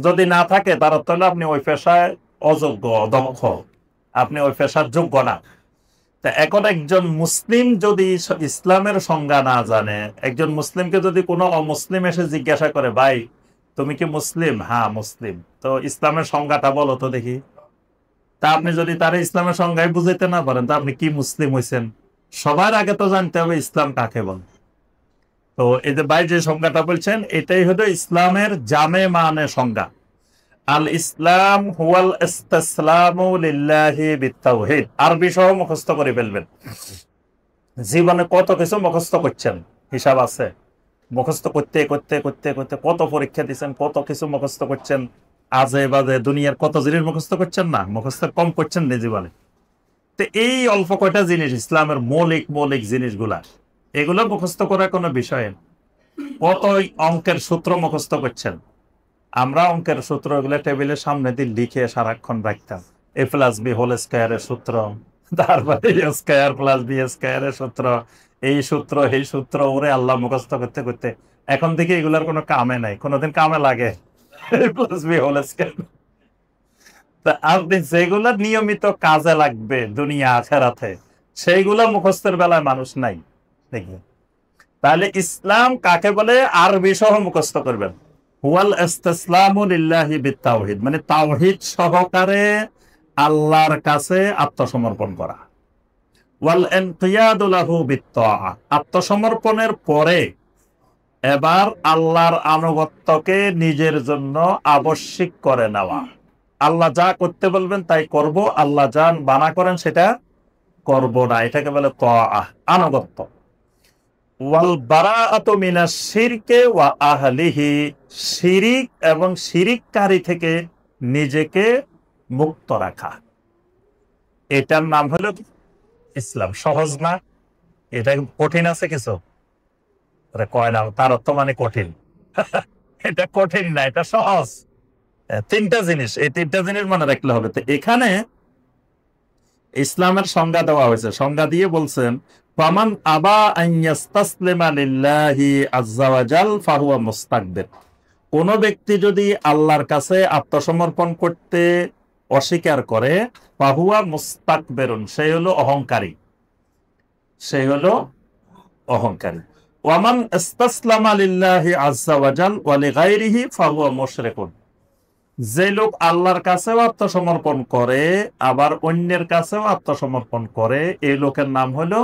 যদি না থাকে তার অর্থ হলো আপনি ওই পেশায় অযোগ্য, অদক্ষ, আপনি ওই পেশার যোগ্য না। তা এখন একজন মুসলিম যদি ইসলামের সংজ্ঞা না জানে, একজন মুসলিমকে যদি কোনো অমুসলিম এসে জিজ্ঞাসা করে, ভাই তুমি কি মুসলিম? হ্যাঁ মুসলিম, তো ইসলামের সংজ্ঞাটা বলো তো দেখি। তা আপনি যদি তার ইসলামের সংজ্ঞায় বুঝাইতে না পারেন তা আপনি কি মুসলিম হয়েছেন? সবার আগে তো জানতে হবে ইসলাম কাকে বলে। তো এই যে ভাই যে সংজ্ঞাটা বলছেন এটাই হলো ইসলামের জামে মানে সংজ্ঞা। আল ইসলাম হুয়াল ইসতিসলামু লিল্লাহি বিত্তাওহীদ। আরবি সহ মুখস্থ করে ফেলবেন। জীবনে কত কিছু মুখস্থ করছেন হিসাব আছে। মুখস্থ করতে করতে করতে করতে কত পরীক্ষা দিচ্ছেন, কত কিছু মুখস্থ করছেন, আজে বাজে দুনিয়ার কত জিনিস মুখস্থ করছেন না? মুখস্থ কম করছেন না জীবনে। তো এই অল্প কয়টা জিনিস ইসলামের মৌলিক মৌলিক জিনিসগুলা, এগুলো মুখস্থ করার কোনো বিষয় না। কত অঙ্কের সূত্র মুখস্থ করছেন। আমরা অঙ্কের সূত্র এগুলো টেবিলের সামনে দিয়ে লিখে সারাক্ষণ রাখতাম। এ প্লাস বি হোল স্কয়ারের সূত্র, তারপরে এ স্কয়ার প্লাস বি স্কয়ারের সূত্র, এই সূত্র এই সূত্র, ওরে আল্লাহ মুখস্থ করতে করতে এখন থেকে এগুলার কোনো কামে নাই। কোনোদিন কামে লাগে? এ প্লাস বি হোল স্কয়ার। তা আপনি যেগুলা নিয়মিত কাজে লাগবে দুনিয়া আখেরাতে, সেইগুলা মুখস্থের বেলায় মানুষ নাই দেখবেন। তাহলে ইসলাম কাকে বলে আরবি সহ মুখস্থ করবেন। হুয়াল ইসতিসলামু লিল্লাহি বিত্তাওহীদ, মানে তাওহীদ সহকারে আল্লাহর কাছে আত্মসমর্পণ করা। ওয়াল ইনকিয়াদু লাহু বিত্তাআ, আত্মসমর্পণের পরে এবার আল্লাহর আনুগত্যকে নিজের জন্য আবশ্যিক করে নেওয়া। আল্লাহ যা করতে বলবেন তাই করব, আল্লাহ যা মানা করেন সেটা করব না, এটাকে বলে তাআ, আনুগত্য। ওয়াল বারাআতু মিনাশ শিরকে ওয়া আহলিহি, শিরিক এবং শিরিককারী থেকে নিজেকে মুক্ত রাখা, এটার নাম হলো ইসলাম। সহজ না? এটা কঠিন আছে কিছু? আরে কয় না, তার অর্থ মানে কঠিন। এটা কঠিন না, এটা সহজ। তিনটা জিনিস, এই তিনটা জিনিস মনে রাখলে হবে। তো এখানে ইসলামের সংজ্ঞা দেওয়া হয়েছে, সংজ্ঞা দিয়ে বলছেন ফামান আবা আন ইয়াস্তাসলিমা লিল্লাহি আযজা ওয়া জাল ফাহুয়া মুস্তাকবির। কোন ব্যক্তি যদি আল্লাহর কাছে আত্মসমর্পণ করতে অস্বীকার করে, ফাহুয়া মুস্তাকবিরুন, সে হলো অহংকারী, সে হলো অহংকারী। ওয়ামান ইস্তাসলামা লিল্লাহি আযজা ওয়া জাল ওয়া লিগাইরিহি ফাহুয়া মুশরিকুন, যে লোক আল্লাহর কাছেও আত্মসমর্পণ করে আবার অন্যের কাছেও আত্মসমর্পণ করে, এই লোকের নাম হলো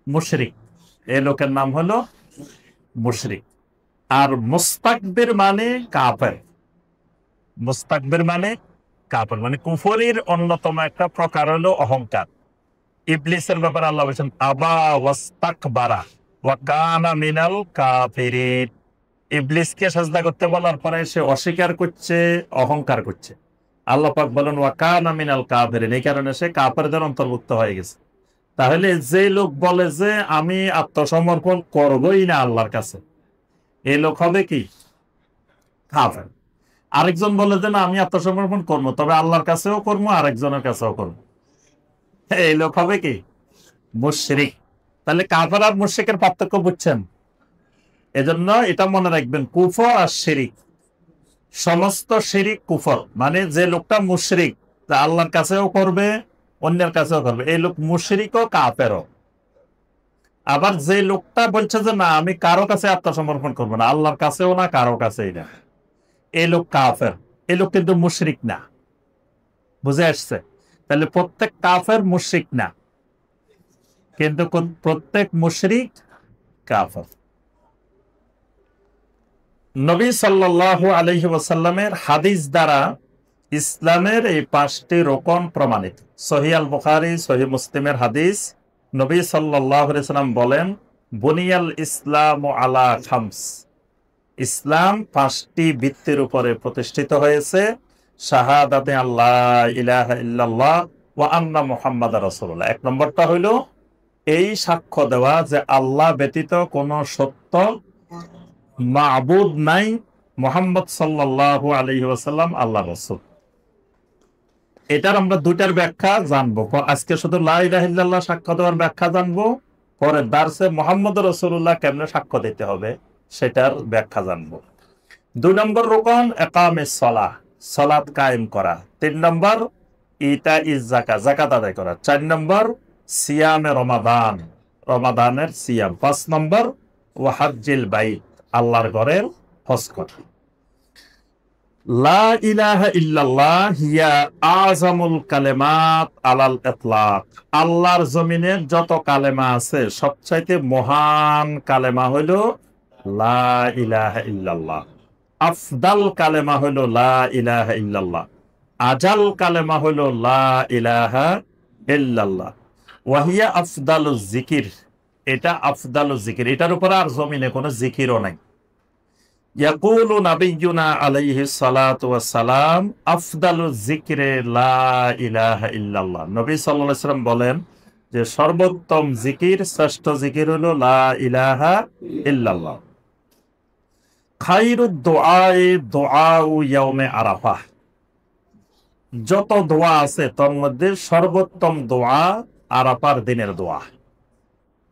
মুশরিক, এই লোকের নাম হলো মুশরিক। আর মুস্তাকবির মানে কাফের, মুস্তাকবির মানে কাফের, মানে কুফরির অন্যতম একটা প্রকার হলো অহংকার। ইবলিসের ব্যাপারে আল্লাহ বলেছেন আবা ওয়াস্তাকবারা ওয়া কানা মিনাল কাফিরিন। ইবলিসকে সাজদা করতে বলার পরে সে অস্বীকার করছে, অহংকার করছে। আল্লাহ পাক বলেন ওয়া কানা মিনাল কাফিরিন, এই কারণে সে কাফেরদের অন্তর্ভুক্ত হয়ে গেছে। তাহলে যে লোক বলে যে আমি আত্মসমর্পণ করবই না আল্লাহর কাছে, এই লোক হবে কি? কাফের। আরেকজন বলে যে না আমি আত্মসমর্পণ করবো, তবে আল্লাহর কাছেও করবো, আরেকজনের কাছেও করবো, এই লোক হবে কি? মুশরিক। তাহলে কাফের আর মুশরিকের পার্থক্য বুঝছেন? এজন্য এটা মনে রাখবেন, কুফর আর শিরিক, সমস্ত শিরিক কুফর। মানে যে লোকটা মুশরিক, তা আল্লাহর কাছেও করবে, অন্যের কাছেও করবে, এই লোক মুশরিকও কাফেরও। আবার যে লোকটা বলছে যে না আমি কারো কাছে আত্মসমর্পণ করবো না, আল্লাহর কাছেও না, কারো কাছেই না, এই লোক কাফের, এই লোক কিন্তু মুশরিক না। বুঝে আসছে? তাহলে প্রত্যেক কাফের মুশরিক না, কিন্তু প্রত্যেক মুশরিক কাফের। নবী সাল্লাল্লাহু আলাইহি ওয়াসাল্লামের হাদিস দ্বারা ইসলামের এই 5টি রোকন প্রমাণিত। সহিহ আল বুখারী, সহিহ মুসলিমের হাদিস। নবী সাল্লাল্লাহু আলাইহি ওয়াসাল্লাম বলেন বুনিয়াল ইসলামু আলা খামস, ইসলাম 5টি ভিত্তির উপরে প্রতিষ্ঠিত হয়েছে। শাহাদাতে আল্লাহ ইলাহা ইল্লাল্লাহ ওয়া আন্না মুহাম্মাদার রাসূলুল্লাহ, এক নম্বরটা হইল এই সাক্ষ্য দেওয়া যে আল্লাহ ব্যতীত কোনো সত্য মাবুদ নাই, মুহাম্মদ সাল্লাল্লাহু আলাইহি ওয়াসাল্লাম আল্লাহর রাসূল। এটার আমরা দুইটার ব্যাখ্যা জানবো। আজকে শুধু লা ইলাহা ইল্লাল্লাহ সাক্ষ্য দেওয়ার ব্যাখ্যা জানবো, পরে দার্সে মুহাম্মদ রাসূলুল্লাহ কেমনে সাক্ষ্য দিতে হবে সেটার ব্যাখ্যা জানবো। 2 নম্বর রোকন ইকামিস সালাহ, সালাত কায়েম করা। 3 নম্বর ইতা ইজ যাকাত, যাকাত আদায় করা। 4 নম্বর সিয়ামে রমাদান, রমাদানের সিয়াম। 5 নম্বর ওয়া হাজ্জিল বাইত, আল্লাহর ঘরের হজ করা। লা ইলাহা ইল্লাল্লাহ হিয়া আযামুল কালেমাত আলাল ইতলাক, আল্লাহর জমিনের যত কালেমা আছে সবচাইতে মহান কালেমা হইল লা ইলাহা ইল্লাল্লাহ। আফদাল কালেমা হইল লা ইলাহা ইল্লাল্লাহ। আজাল কালেমা হইল লা ইলাহা ইল্লাল্লাহ। ওয়াহিয়া আফদালুজ জিকির, এটা আফদালুজ জিকির, এটার উপর আর জমিনে কোনো জিকিরও নাই। ইয়াকুলু নাবিয়্যুনা আলাইহিস সালাতু ওয়াস সালাম আফদালুজ যিকরি লা ইলাহা ইল্লাল্লাহ, নবী সাল্লাল্লাহু আলাইহি ওয়াসাল্লাম বলেন যে সর্বোত্তম জিকির, শ্রেষ্ঠ জিকির হলো লা ইলাহা ইল্লাল্লাহ। খায়রুদ দুআই দুআউ ইয়াউমে আরাফাহ, যত দোয়া আছে তার মধ্যে সর্বোত্তম দোয়া আরাফার দিনের দোয়া।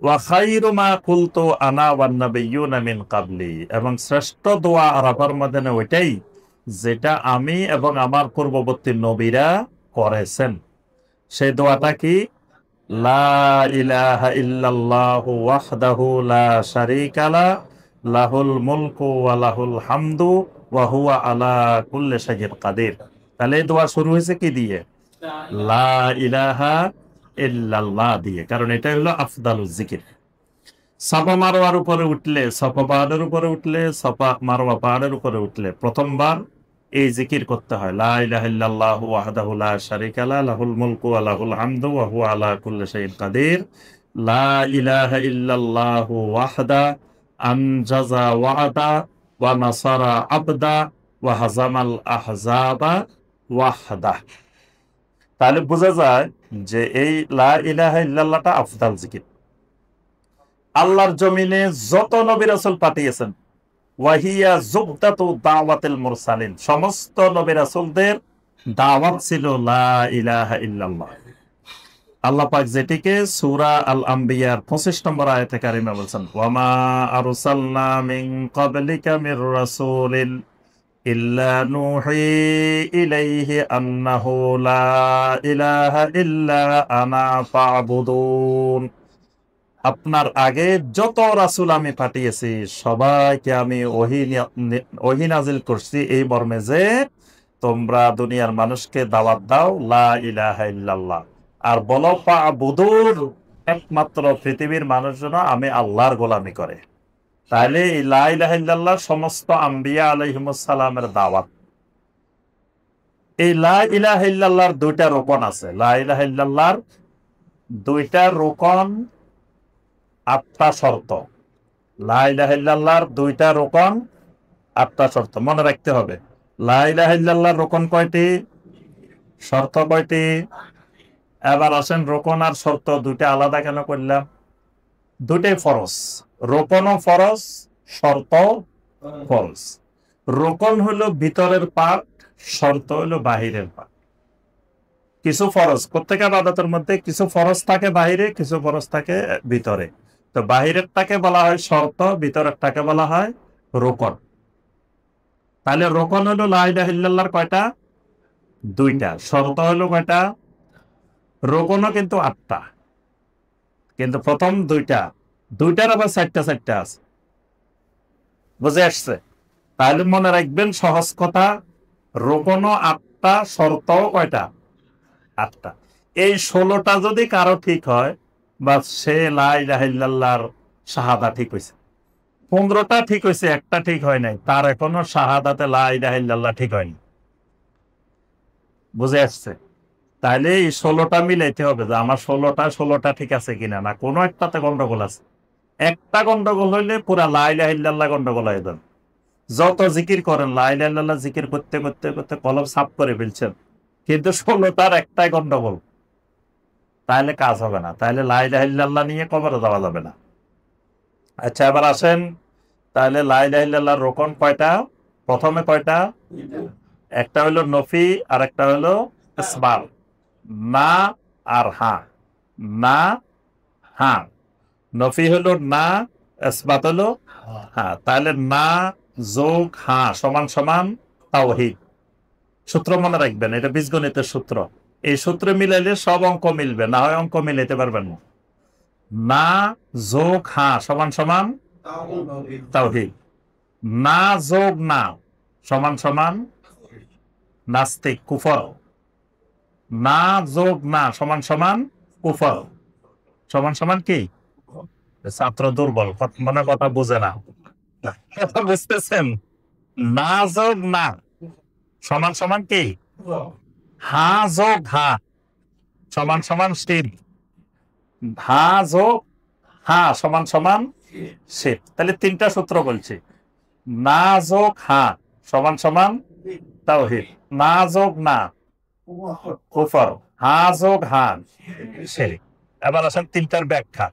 ওয়া খায়রু মা কুলতু আনা ওয়ান নাবিয়্যুনা মিন ক্বাবলি, এবং শ্রেষ্ঠ দোয়া আরাফার মধ্যে ওইটাই যেটা আমি এবং আমার পূর্ববর্তী নবীরা করেছেন। সেই দোয়াটা কি? লা ইলাহা ইল্লাল্লাহু ওয়াহদাহু লা শারীকা লা, লাহুল মুলকু ওয়া লাহুল হামদু ওয়া হুয়া আলা কুল্লি শাইইন কাদির। তাহলে এই দোয়া শুরু হয়েছে কি দিয়ে? লা ইলাহা ইল্লাল্লাহ দিয়ে, কারণ এটা হলো আফদালুজ জিকির। সাফা মারওয়ার উপরে উঠলে, সাফা পাহাড়ের উপরে উঠলে, সাফা মারওয়া পাহাড়ের উপরে উঠলে প্রথমবার এই জিকির করতে হয়, লা ইলাহা ইল্লাল্লাহু ওয়াহদাহু লা শারীকা লা, লাহুল মুলকু ওয়া লাহুল হামদু ওয়া হুয়া আলা কুল্লি শাইইন কাদির। লা ইলাহা ইল্লাল্লাহু ওয়াহদা আনজাযা ওয়া'দা ওয়া নাসারা আবদা ওয়া হাজামাল আহজাবা ওয়াহদা। তাহলে বোঝা যায় যে এই লা ইলাহা ইল্লাল্লাহটা আফদাল জিকির। আল্লাহর জমিনে যত নবী রাসূল পাঠিয়েছেন, ওয়াহিয়া জুবদাতু দাওয়াতিল মুরসালিন, সমস্ত নবী রাসূলদের দাওয়াত ছিল লা ইলাহা ইল্লাল্লাহ। আল্লাহ পাক যেটিকে সূরা আল আম্বিয়ার 25 নম্বর আয়াতে কারিমা বলছেন, ওয়ামা আরসালনা মিন ক্বাবলিকা মির রাসূলিন ইল্লা নুহি ইলাইহি আন্নাহু লা ইলাহা ইল্লা আনা ফা'বুদুন। আপনার আগে যত রাসূল আমি পাঠিয়েছি সবাইকে আমি ওহী নাজিল করছি এই মর্মে যে তোমরা দুনিয়ার মানুষকে দাওয়াত দাও লা ইলাহা ইল্লাল্লাহ, আর বলো ফা'বুদুন, একমাত্র পৃথিবীর মানুষ যেন আমি আল্লাহর গোলামি করে। তাহলে এই লা ইলাহা ইল্লাল্লাহ সমস্ত আম্বিয়া আলাইহিমুস সালামের দাওয়াত। এই লা ইলাহা ইল্লাল্লাহর দুইটা রোকন আছে। লা ইলাহা ইল্লাল্লাহর দুইটা রোকন, 8টা শর্ত। লা ইলাহা ইল্লাল্লাহর দুইটা রোকন, 8টা শর্ত মনে রাখতে হবে। লা ইলাহা ইল্লাল্লাহর রোকন কয়টি, শর্ত কয়টি? এবার আসেন রোকন আর শর্ত দুইটা আলাদা কেন করলাম? দুইটাই ফরজ। রোকনও ফরজ, শর্ত ফরজ। রোকন হলো ভিতরের পার্ট, শর্ত হলো বাহিরের পার্ট। কিছু ফরজ, প্রত্যেক ইবাদতের মধ্যে কিছু ফরজ থাকে বাহিরে, কিছু ফরজ থাকে ভিতরে। তো বাহিরেরটাকে বলা হয় শর্ত, ভিতরেরটাকে বলা হয় রোকন। তাহলে রোকন হলো লা ইলাহা ইল্লাল্লাহর কয়টা? দুইটা। শর্ত হলো কয়টা? রোকনও কিন্তু 8টা, কিন্তু প্রথম দুইটা, দুইটার আবার 4টা 4টা আছে। বুঝে আসছে? তাহলে মনে রাখবেন সহজ কথা, রোকনও 8টা, শর্তও কয়টা? 8টা। এই 16টা যদি কারো ঠিক হয়, বা সে লা ইলাহা ইল্লাল্লাহর শাহাদা ঠিক হয়েছে। 15টা ঠিক হয়েছে, একটা ঠিক হয় নাই, তার এখনো শাহাদাতে লা ইলাহা ইল্লাল্লাহ ঠিক হয়নি। বুঝে আসছে? তাহলে এই 16টা মিলাইতে হবে যে আমার 16টা ঠিক আছে কিনা, না কোনো একটাতে গন্ডগোল আছে। একটা গন্ডগোল হইলে পুরা লা ইলাহা ইল্লাল্লাহ গন্ডগোল হয়ে যাবে। যত জিকির করেন লা ইলাহা ইল্লাল্লাহ জিকির করতে করতে করতে কলম সাফ করে ফেলছেন, কিন্তু 16টার একটাই গন্ডগোল, তাহলে কাজ হবে না। তাহলে লা ইলাহা ইল্লাল্লাহ নিয়ে কবরে যাওয়া যাবে না। আচ্ছা, এবার আসেন, তাহলে লা ইলাহা ইল্লাল্লাহর রোকন কয়টা? প্রথমে কয়টা? একটা হলো নফি আর একটা হলো ইসবাত। না আর হা, না হা। নফি হলো না, ইসবাত হলো হ্যাঁ। তাহলে না যোগ হা সমান সমান তাওহীদ। সূত্র মনে রাখবেন, এটা বীজগণিতের সূত্র। এই সূত্র মিলাইলে সব অঙ্ক মিলবে, না হয় অঙ্ক মিলাইতে পারবেন না। না যোগ হা সমান সমান তাওহীদ। না যোগ না সমান সমান নাস্তিক, কুফর। না যোগ না সমান সমান কুফর, সমান সমান কি? ছাত্র দুর্বল, মানে কথা বুঝে না, কথা বুঝতেছেন? না যোগ না সমান সমান কি? হা যোগ হা সমান সমান শির। হা যোগ হা সমান সমান শির। তাহলে 3টা সূত্র বলছি। না যোগ হা সমান সমান তাওহীদ, না যোগ না কুফর, হা যোগ হা শিরক। এবার আসেন 3টার ব্যাখ্যা।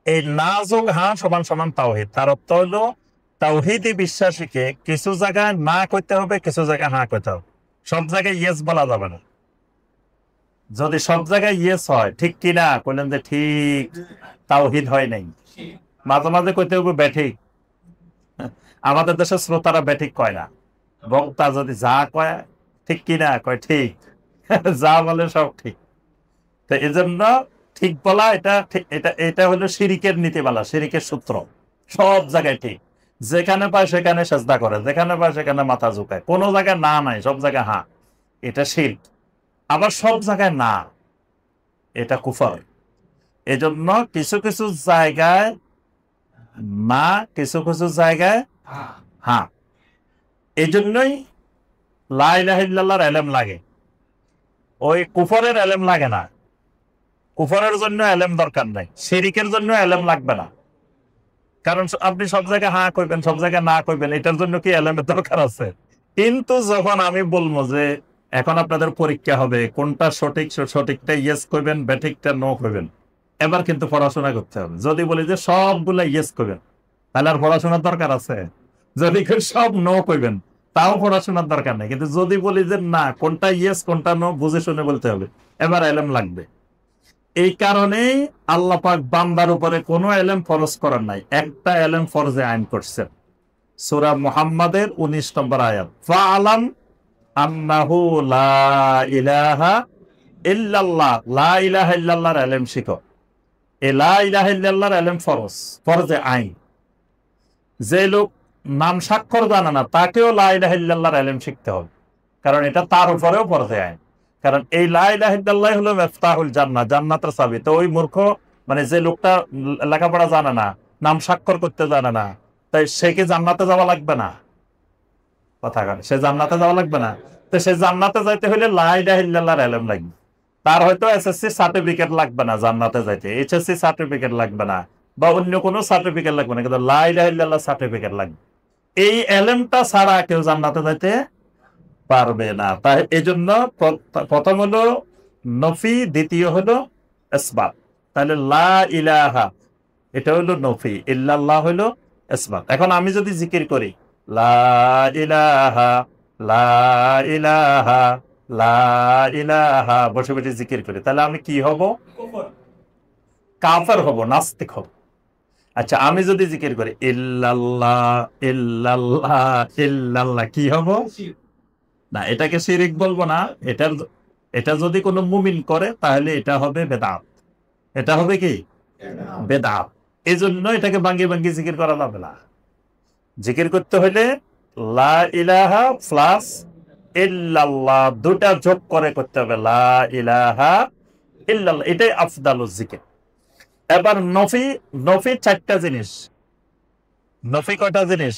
এই না যোগ হা সমান সমান তাওহীদ, তার অর্থ হলো তাওহীদী বিশ্বাসীকে কিছু জায়গায় না করতে হবে, কিছু জায়গায় হা করতে হবে। সব জায়গায় ইয়েস বলা যাবে না। যদি সব জায়গায় ইয়েস হয়, ঠিক কিনা কইলেন যে ঠিক, তাওহীদ হয় নাই। মাঝে মাঝে কইতে হবে ব্যাঠিক। আমাদের দেশের শ্রোতারা ব্যাঠিক কয় না। বক্তা যদি যা কয় ঠিক কিনা কয় ঠিক, যা বলে সব ঠিক। তো এই জন্য ঠিক বলা, এটা হলো শিরিকের নীতিমালা, শিরিকের সূত্র। সব জায়গায় ঠিক, যেখানে পায় সেখানে সেজদা করে, যেখানে পায় সেখানে মাথা ঝুঁকায়, কোনো জায়গায় না নাই, সব জায়গায় হা, এটা শিরক। আবার সব জায়গায় না, এটা কুফর। এজন্য কিছু কিছু জায়গায় না, কিছু কিছু জায়গায় হা। এই জন্যই লা ইলাহা ইল্লাল্লাহর এলেম লাগে, ওই কুফরের এলেম লাগে না। কুফরের জন্য এলেম দরকার নাই, শিরিকের জন্য এলেম লাগবে না। কারণ আপনি সব জায়গায় হ্যাঁ কইবেন, সব জায়গায় না কইবেন, এটার জন্য কি এলেমের দরকার আছে? কিন্তু যখন আমি বলবো যে এখন আপনাদের পরীক্ষা হবে, কোনটা সঠিক, সঠিকটা ইয়েস কইবেন, ব্যাঠিকটা নো কইবেন, এবার কিন্তু পড়াশোনা করতে হবে। যদি বলি যে সবগুলা ইয়েস কইবেন, তাহলে আর পড়াশোনার দরকার আছে? যদি সব নো কইবেন, তাও পড়াশোনার দরকার নেই। কিন্তু যদি বলি যে না, কোনটা ইয়েস কোনটা নো বুঝে শুনে বলতে হবে, এবার এলেম লাগবে। এই কারণেই আল্লাহ পাক বান্দার উপরে কোনো এলেম ফরজ করার নাই, একটা এলেম ফরজে আইন করছেন। সূরা মুহাম্মাদের 19 নম্বর আয়াত, ফাআলাম আন্নাহু লা ইলাহা ইল্লাল্লাহ, লা ইলাহা ইল্লাল্লাহর এলেম শিখো। এই লা ইলাহা ইল্লাল্লাহর এলেম ফরজ, ফরজে আইন। যে লোক নাম স্বাক্ষর জানে না, তাকেও লা ইলাহা ইল্লাল্লাহর এলেম শিখতে হবে, কারণ এটা তার উপরেও ফরজে আইন। কারণ এই লা ইলাহা ইল্লাল্লাহ হলো মিফতাহুল জান্নাহ, জান্নাতের চাবি। তো ওই মূর্খ, মানে যে লোকটা লেখাপড়া জানে না, নাম স্বাক্ষর করতে জানে না, তাই সে কি জান্নাতে যাওয়া লাগবে না? কথা বলে, সে জান্নাতে যাওয়া লাগবে না? তো সে জান্নাতে যাইতে হলে লা ইলাহা ইল্লাল্লাহর ইলম লাগবে। তার হয়তো এসএসসি সার্টিফিকেট লাগবে না জান্নাতে যাইতে, এইচএসসি সার্টিফিকেট লাগবে না, বা অন্য কোনো সার্টিফিকেট লাগবে না, কিন্তু লা ইলাহা ইল্লাল্লাহ সার্টিফিকেট লাগবে। এই এলেমটা ছাড়া কেউ জান্নাতে যাইতে পারবে না। তাই এই জন্য প্রথম হলো নফি, দ্বিতীয় হলো ইসবাত। তাহলে লা ইলাহা এটা হলো নফি, ইল্লাল্লাহ হলো ইসবাত। এখন আমি যদি জিকির করি লা ইলাহা, লা ইলাহা, লা ইলাহা, বসে বসে জিকির করি, তাহলে আমি কি হব? কাফের হব, নাস্তিক হব। আচ্ছা, আমি যদি জিকির করি ইল্লাল্লাহ, ইল্লাল্লাহ, ইল্লাল্লাহ, কি হব? না, এটাকে শিরিক বলবো না। এটা যদি কোনো মুমিন করে তাহলে এটা হবে বেদাত। এটা হবে কি? বেদাত। এই জন্য এটাকে ভাঙ্গি ভাঙ্গি জিকির করা যাবে না। জিকির করতে হলে লা ইলাহা প্লাস ইল্লাল্লাহ দুটা যোগ করে করতে হবে, লা ইলাহা ইল্লাল্লাহ, এটাই আফদালুজ জিকির। এবার নফি, নফি চারটা জিনিস। নফি কয়টা জিনিস?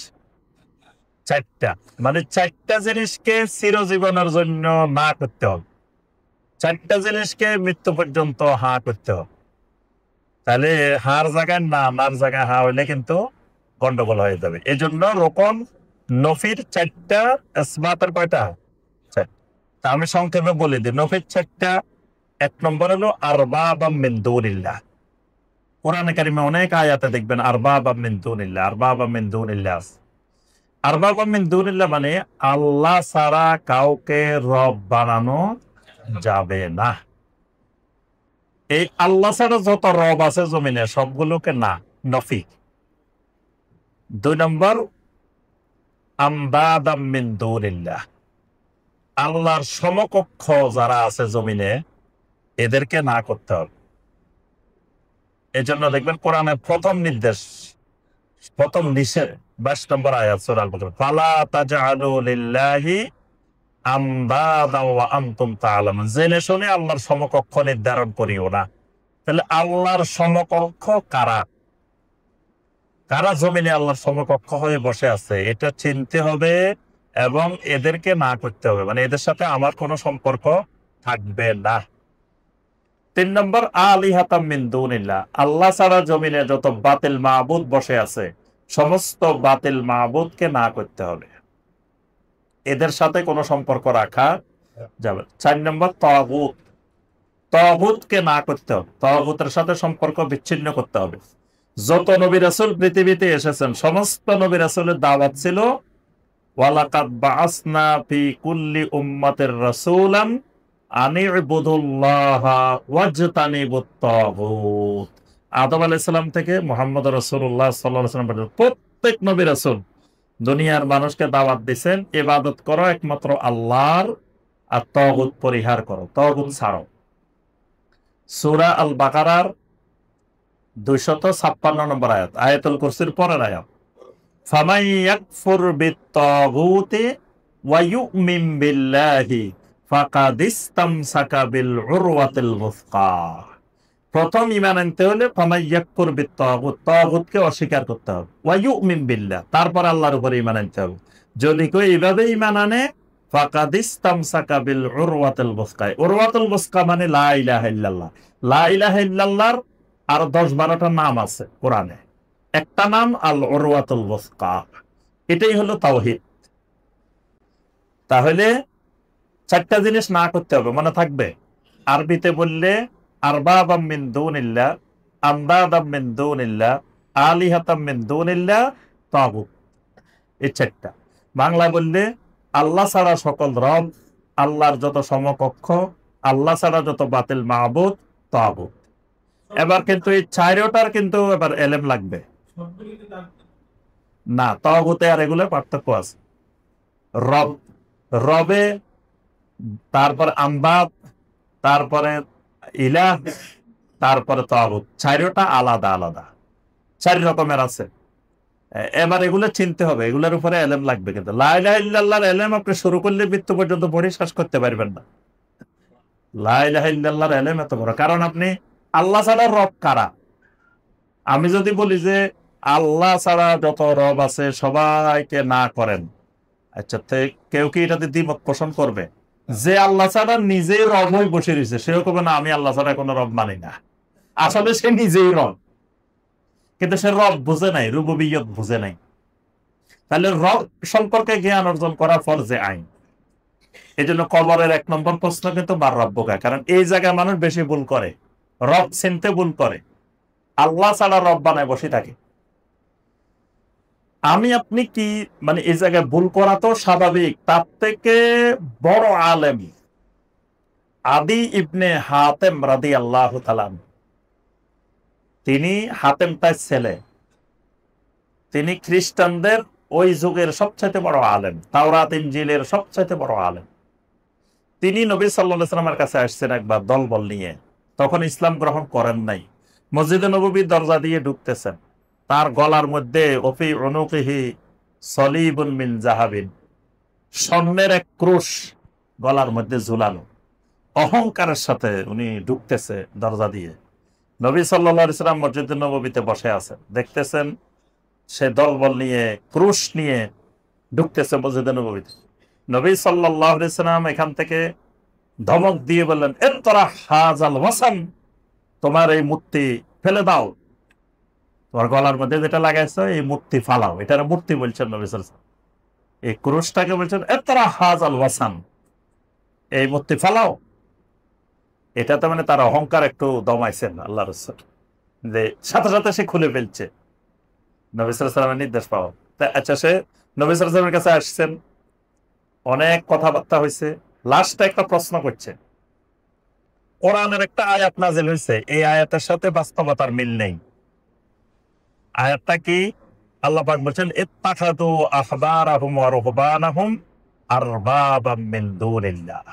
চারটা। মানে চারটা জিনিসকে চিরজীবনের জন্য না করতে হবে, চারটা জিনিসকে মৃত্যু পর্যন্ত হা করতে হবে। তাহলে হার জায়গায় না, নার জায়গায় হা হইলে কিন্তু গন্ডগোল হয়ে যাবে। এই জন্য রোকন নফির চারটা, ইসবাতের কয়টা? চারটা। আমি সংক্ষেপে বলে দিই, নফির চারটা। এক নম্বর হলো আরবাবাম মিন দুনিল্লাহ। কোরআনে কারিমে অনেক আয়াতে দেখবেন আরবাবাম মিন দুনিল্লাহ, আরবাবাম মিন দুনিল্লাহ। আরবাবাম মিন দুনিল্লাহ মানে আল্লাহ ছাড়া কাউকে রব বানানো যাবে না। এই আল্লাহ ছাড়া যত রব আছে জমিনে সবগুলোকে না, নফি। দুই নম্বর আমদাদাম মিন দুনিল্লাহ, আল্লাহর সমকক্ষ যারা আছে জমিনে এদেরকে না করতে হবে। এজন্য দেখবেন কোরআনের প্রথম নির্দেশ, প্রথম নিষেধ 22 নম্বর আয়াত সূরা আল বাকারা, ফালা তাজআলু লিল্লাহি আমদাদা ওয়া আনতুম তাআলামুন, জেনে শুনে আল্লাহর সমকক্ষ নির্ধারণ করিও না। তাহলে আল্লাহর সমকক্ষ কারা? কারা জমিনে আল্লাহর সমকক্ষ হয়ে বসে আছে এটা চিনতে হবে এবং এদেরকে না করতে হবে, মানে এদের সাথে আমার কোনো সম্পর্ক থাকবে না। 3 নম্বর আলিহাতাম মিন দুনিল্লাহ, আল্লাহ ছাড়া জমিনে যত বাতিল মাবুদ বসে আছে সমস্ত বাতিল মাবুদকে না করতে হবে, এদের সাথে কোনো সম্পর্ক রাখা যাবে। 4 নম্বর তাগুত, তাগুতকে না করতে হবে, তাগুতের সাথে সম্পর্ক বিচ্ছিন্ন করতে হবে। যত নবী রাসূল পৃথিবীতে এসেছেন সমস্ত নবী রাসূলের দাওয়াত ছিল ওয়ালাকাদ বাআসনা ফি কুল্লি উম্মাতির রাসূলান আনি ইবুদুল্লাহা ওয়াজতানিবুত তাগুত। আদম আলাইহিস সালাম থেকে মুহাম্মদ রাসূলুল্লাহ সাল্লাল্লাহু আলাইহি ওয়াসাল্লাম পর্যন্ত প্রত্যেক নবী রাসূল দুনিয়ার মানুষকে দাওয়াত দিয়েছেন ইবাদত করো একমাত্র আল্লাহর, আর তাগুত পরিহার করো, তাগুত ছাড়ো। সূরা আল বাকারার 256 নম্বর আয়াত, আয়াতুল কুরসির পরের আয়াত, ফামান ইয়াকফুর বিত-তাগুতি ওয়া ইউমিন বিল্লাহি ফাকাদ ইসতামসাকা বিল উরওয়াতিল ওয়ুসকা। প্রথম ঈমান আনতে হলে ফামান ইয়াকফুর বিত-তাগুত, তাগুতকে অস্বীকার করতে হবে, ওয়া ইউমিন বিল্লাহ, তারপর আল্লাহর উপরে ঈমান আনতে হবে। যদি কেউ এইভাবে ঈমান আনে ফাকাদ ইসতামসাকা বিল উরওয়াতিল বুসকা। উরওয়াতুল বুসকা মানে লা ইলাহা ইল্লাল্লাহ। লা ইলাহা ইল্লাল্লাহর আর 10-12টা নাম আছে কোরআনে। একটা নাম আল উরওয়াতুল বুসকা। এটাই হলো তাওহীদ। তাহলে 4টা জিনিস না করতে হবে, মনে থাকবে। আরবিতে বললে আরবাবাম মিন দুনিল্লাহ, আন্দাদাম মিন দুনিল্লাহ, আলিহাতাম মিন দুনিল্লাহ, তাগুত। এই 4টা। বাংলা বললে আল্লাহ ছাড়া সকল রব, আল্লাহর যত সমকক্ষ, আল্লাহ ছাড়া যত বাতিল মাবুদ, তাগুত। এবার কিন্তু এই 4টার কিন্তু এবার এলেম লাগবে না। তাগুতে আর এগুলো পার্থক্য আছে। রব, রবে, তারপরে আমবাদ, তারপরে ইলাহ, তারপরে তাগুত। 4টা আলাদা আলাদা, 4 রকমের আছে। এবার এগুলো চিনতে হবে, এগুলোর উপরে এলেম লাগবে। কিন্তু লা ইলাহা ইল্লাল্লাহর এলেম আপনি শুরু করলে মৃত্যু পর্যন্ত পড়ে শেষ করতে পারবেন না। লা ইলাহা ইল্লাল্লাহর এলেম এত বড়, কারণ আপনি আল্লাহ ছাড়া রব কারা। আমি যদি বলি যে আল্লাহ ছাড়া যত রব আছে সবাইকে না করেন, আচ্ছা কেউ কি এটাতে দ্বিমত পোষণ করবে? যে আল্লাহ ছাড়া নিজেই রব হয়ে বসে রয়েছে সেও কবে না আমি আল্লাহ ছাড়া কোনো রব মানি না। আসলে সে নিজেই রব, কিন্তু সে রব বুঝে নাই, রুবুবিয়ত বুঝে নাই। তাহলে রব সম্পর্কে জ্ঞান অর্জন করা ফরজে আইন। এই জন্য কবরের 1 নম্বর প্রশ্ন কিন্তু মার রব্বুকা, কারণ এই জায়গায় মানুষ বেশি ভুল করে, রব চিনতে ভুল করে, আল্লাহ ছাড়া রব বানায় বসে থাকে। আমি আপনি কি মানে এই জায়গায় ভুল করা তো স্বাভাবিক। তার থেকে বড় আলেম আদি ইবনে হাতেম রাদিয়াল্লাহু তাআলা, তিনি হাতেম তার ছেলে, তিনি খ্রিস্টানদের ওই যুগের সবচাইতে বড় আলেম, তাওরাত ইনজিলের সবচাইতে বড় আলেম। তিনি নবী সাল্লাল্লাহু আলাইহি ওয়াসাল্লামের কাছে আসছেন একবার দলবল নিয়ে, তখন ইসলাম গ্রহণ করেন নাই। মসজিদে নববীর দরজা দিয়ে ঢুকতেছেন, তার গলার মধ্যে ওফি উনুকিহি সলিবুন মিন জাহাবিন, স্বর্ণের এক ক্রুশ গলার মধ্যে ঝুলানো। অহংকারের সাথে উনি ঢুকতেছে দরজা দিয়ে। নবী সাল্লাল্লাহু আলাইহি ওয়াসাল্লাম মসজিদে নববীতে বসে আছেন, দেখতেছেন সে দলবল নিয়ে ক্রুশ নিয়ে ঢুকতেছে মসজিদে নববীতে। নবী সাল্লাল্লাহু আলাইহি ওয়াসাল্লাম এখান থেকে ধমক দিয়ে বললেন, ইত্তরা হাযাল ওয়াসান, তোমার এই মূর্তি ফেলে দাও, তোমার গলার মধ্যে যেটা লাগাইছো এই মূর্তি ফালাও। এটার মূর্তি বলছেন নবী সাল্লাল্লাহু আলাইহি ওয়াসাল্লাম। এই ক্রুশটাকে বলছেন ইত্তরা হাযাল ওয়াসান, এই মূর্তি ফালাও। এটাতে মানে তার অহংকার একটু দমাইছেন আল্লাহ রাসূল, যে সাথে সাথে সে খুলে ফেলছে নবী সাল্লাল্লাহু আলাইহি ওয়াসাল্লামের নির্দেশ পাওয়া। আচ্ছা, সে নবী সাল্লাল্লাহু আলাইহি ওয়াসাল্লামের কাছে আসছেন, অনেক কথাবার্তা হয়েছে, লাস্টে একটা প্রশ্ন করছে। কোরআনের একটা আয়াত নাযিল হয়েছে, এই আয়াতের সাথে বাস্তবতার মিল নেই। আয়াতটা কি? আল্লাহ পাক বলছেন, ইত্তাখাযু আহবারাহুম ওয়া রুহবানাহুম আরবাবাম মিন দুনিল্লাহ।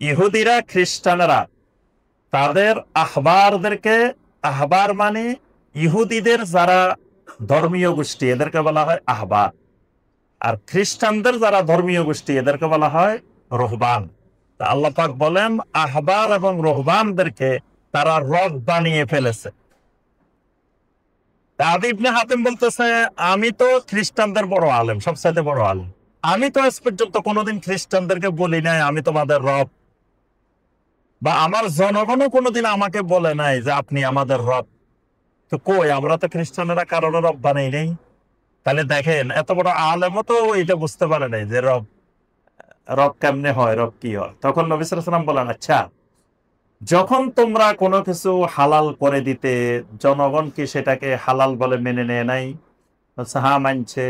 ইহুদিরা খ্রিস্টানরা তাদের আহবারদেরকে, আহবার মানে ইহুদিদের যারা ধর্মীয় গোষ্ঠী, এদেরকে বলা হয় আহবার। আর খ্রিস্টানদের যারা ধর্মীয় গোষ্ঠী এদেরকে বলা হয় রুহবান। আল্লাহ পাক বলেন আহবার এবং রুহবানদেরকে তারা রব বানিয়ে ফেলেছে। আদি ইবনে হাতেম বলতেছে, আমি তো খ্রিস্টানদের বড় আলেম, সবচাইতে বড় আলেম, আমি তো আজ পর্যন্ত কোনোদিন খ্রিস্টানদেরকে বলি নাই আমি তোমাদের রব, বা আমার জনগণও কোনোদিন আমাকে বলে নাই যে আপনি আমাদের রব। তো কই, আমরা তো খ্রিস্টানেরা কারোর রব বানাই নেই। তাহলে দেখেন, এত বড় আলেমও তো এটা বুঝতে পারে নাই যে রব রব কেমনে হয়, রব কি হয়। তখন নবী সাল্লাল্লাহু আলাইহি ওয়াসাল্লাম বলেন, আচ্ছা যখন তোমরা কোনো কিছু হালাল করে দিতে, জনগণ কি সেটাকে হালাল বলে মেনে নেয় নাই? বলছে হ্যাঁ মানছে।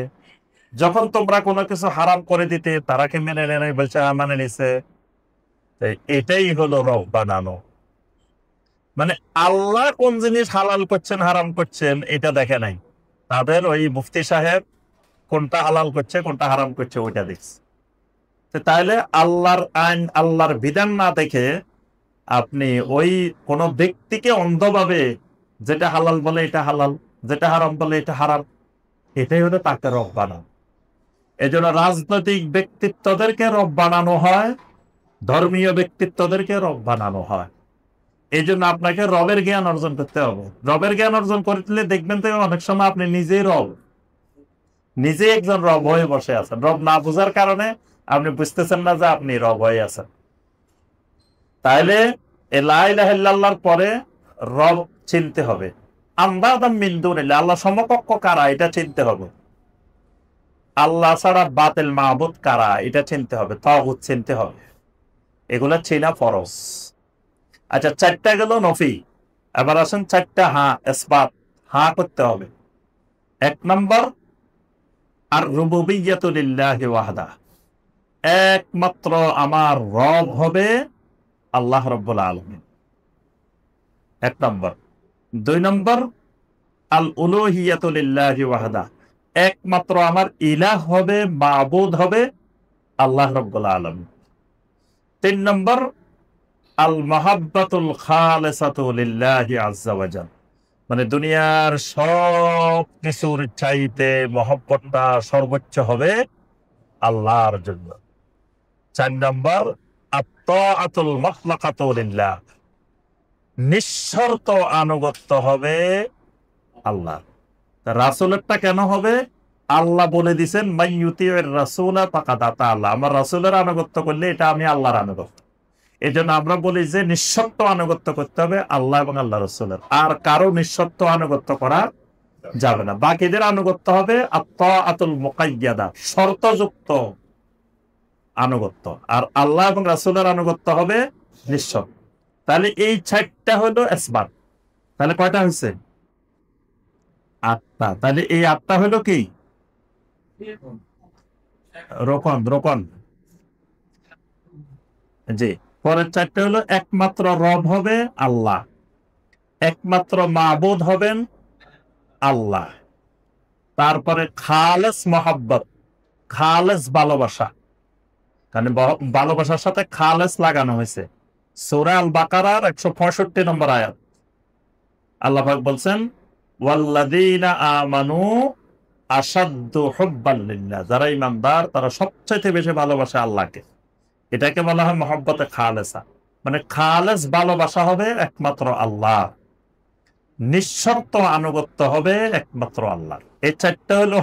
যখন তোমরা কোনো কিছু হারাম করে দিতে, তারা কি মেনে নেয় নাই? বলছে হ্যাঁ মানে নিছে। এটাই হলো রব বানানো। মানে আল্লাহ কোন জিনিস হালাল করছেন হারাম করছেন এটা দেখে নাই, তাদের ওই মুফতি সাহেব কোনটা হালাল করছে কোনটা হারাম করছে ওইটা দেখছে। তাইলে আল্লাহর আইন, আল্লাহর বিধান না দেখে আপনি ওই কোন ব্যক্তিকে অন্ধভাবে যেটা হালাল বলে এটা হালাল, যেটা হারাম বলে এটা হারাম, এটাই হলো তাকে রব বানানো। এই জন্য রাজনৈতিক ব্যক্তিত্বদেরকে রব বানানো হয়, ধর্মীয় ব্যক্তিত্বদেরকে রব বানানো হয়। এই জন্য আপনাকে রবের জ্ঞান অর্জন করতে হবে। রবের জ্ঞান অর্জন করতে দেখবেন তো অনেক সময় আপনি নিজেই রব, নিজে একজন রব হয়ে বসে আছেন। রব না বোঝার কারণে আপনি বুঝতেছেন না যে আপনি রব হয়ে আছেন। তাইলে লা ইলাহা ইল্লাল্লাহর পরে রব চিনতে হবে। আন্দাদাম মিন দুনিল্লাহ, আল্লাহ সমকক্ষ কারা এটা চিনতে হবে। আল্লাহ ছাড়া বাতিল মাহবুদ কারা এটা চিনতে হবে, তাগুত চিনতে হবে। এগুলা চেনা ফরজ। আচ্ছা, 4টা গেল নফি। এবার আসেন 4টা ইসবাত করতে হবে। 1 নম্বর, আর রুবুবিয়্যাতু লিল্লাহি ওয়াহদা, একমাত্র আমার রব হবে আল্লাহ রাব্বুল আলামিন, 1 নম্বর। 2 নম্বর, আল উলুহিয়াতু লিল্লাহি ওয়াহদা, একমাত্র আমার ইলাহ হবে, মাবুদ হবে আল্লাহ রাব্বুল আলামিন। 3 নম্বর, আল মাহাব্বাতুল খালিসাতু লিল্লাহি আযজা ওয়া জাল, মানে দুনিয়ার সব কিছুর চাইতে মহব্বতটা সর্বোচ্চ হবে আল্লাহর জন্য। 4 নম্বর, আত-তাআতুল মুতলাকাতু লিল্লাহ, নিঃশর্ত আনুগত্য হবে আল্লাহ। রাসূলেরটা কেন হবে? আল্লাহ বলে দিয়েছেন মাইয়ুতিউর রাসূলা ফাকাদ আতা আল্লাহ, আমার রাসূলের আনুগত্য করলে এটা আমি আল্লাহর আনুগত্য। এই জন্য আমরা বলি যে নিঃশর্ত আনুগত্য করতে হবে আল্লাহ এবং আল্লাহ রাসূলের, আর কারো নিঃশর্ত আনুগত্য করা যাবে না। বাকিদের আনুগত্য হবে আত-তাআতুল মুকাইয়াদা, শর্তযুক্ত আনুগত্য, আর আল্লাহ এবং রাসূলের আনুগত্য হবে নিঃশর্ত। তাহলে এই 4টা হলো ইসবাত। তাহলে কয়টা হয়েছে? 8টা। তাহলে এই 8টা হলো কি? রোকন। জি। পরের 4টা হলো একমাত্র রব হবে আল্লাহ, একমাত্র মাবুদ হবেন আল্লাহ। তারপরে খালেস মহাব্বত, খালেস ভালোবাসা, মানে ভালোবাসার সাথে খালেস লাগানো হয়েছে। সূরা আল বাকারার 165 নম্বর আয়াত আল্লাহ পাক বলছেন ওয়াল্লাযীনা আমানু আশাদ্দু হুব্বান লিল্লাহ, যারা ঈমানদার তারা সবচাইতে বেশি ভালোবাসে আল্লাহকে। এটাকে বলা হয় মহব্বতে খালেসা, মানে খালেস ভালোবাসা হবে একমাত্র আল্লাহ, নিঃশর্ত আনুগত্য হবে একমাত্র আল্লাহ। এই 4টা হলো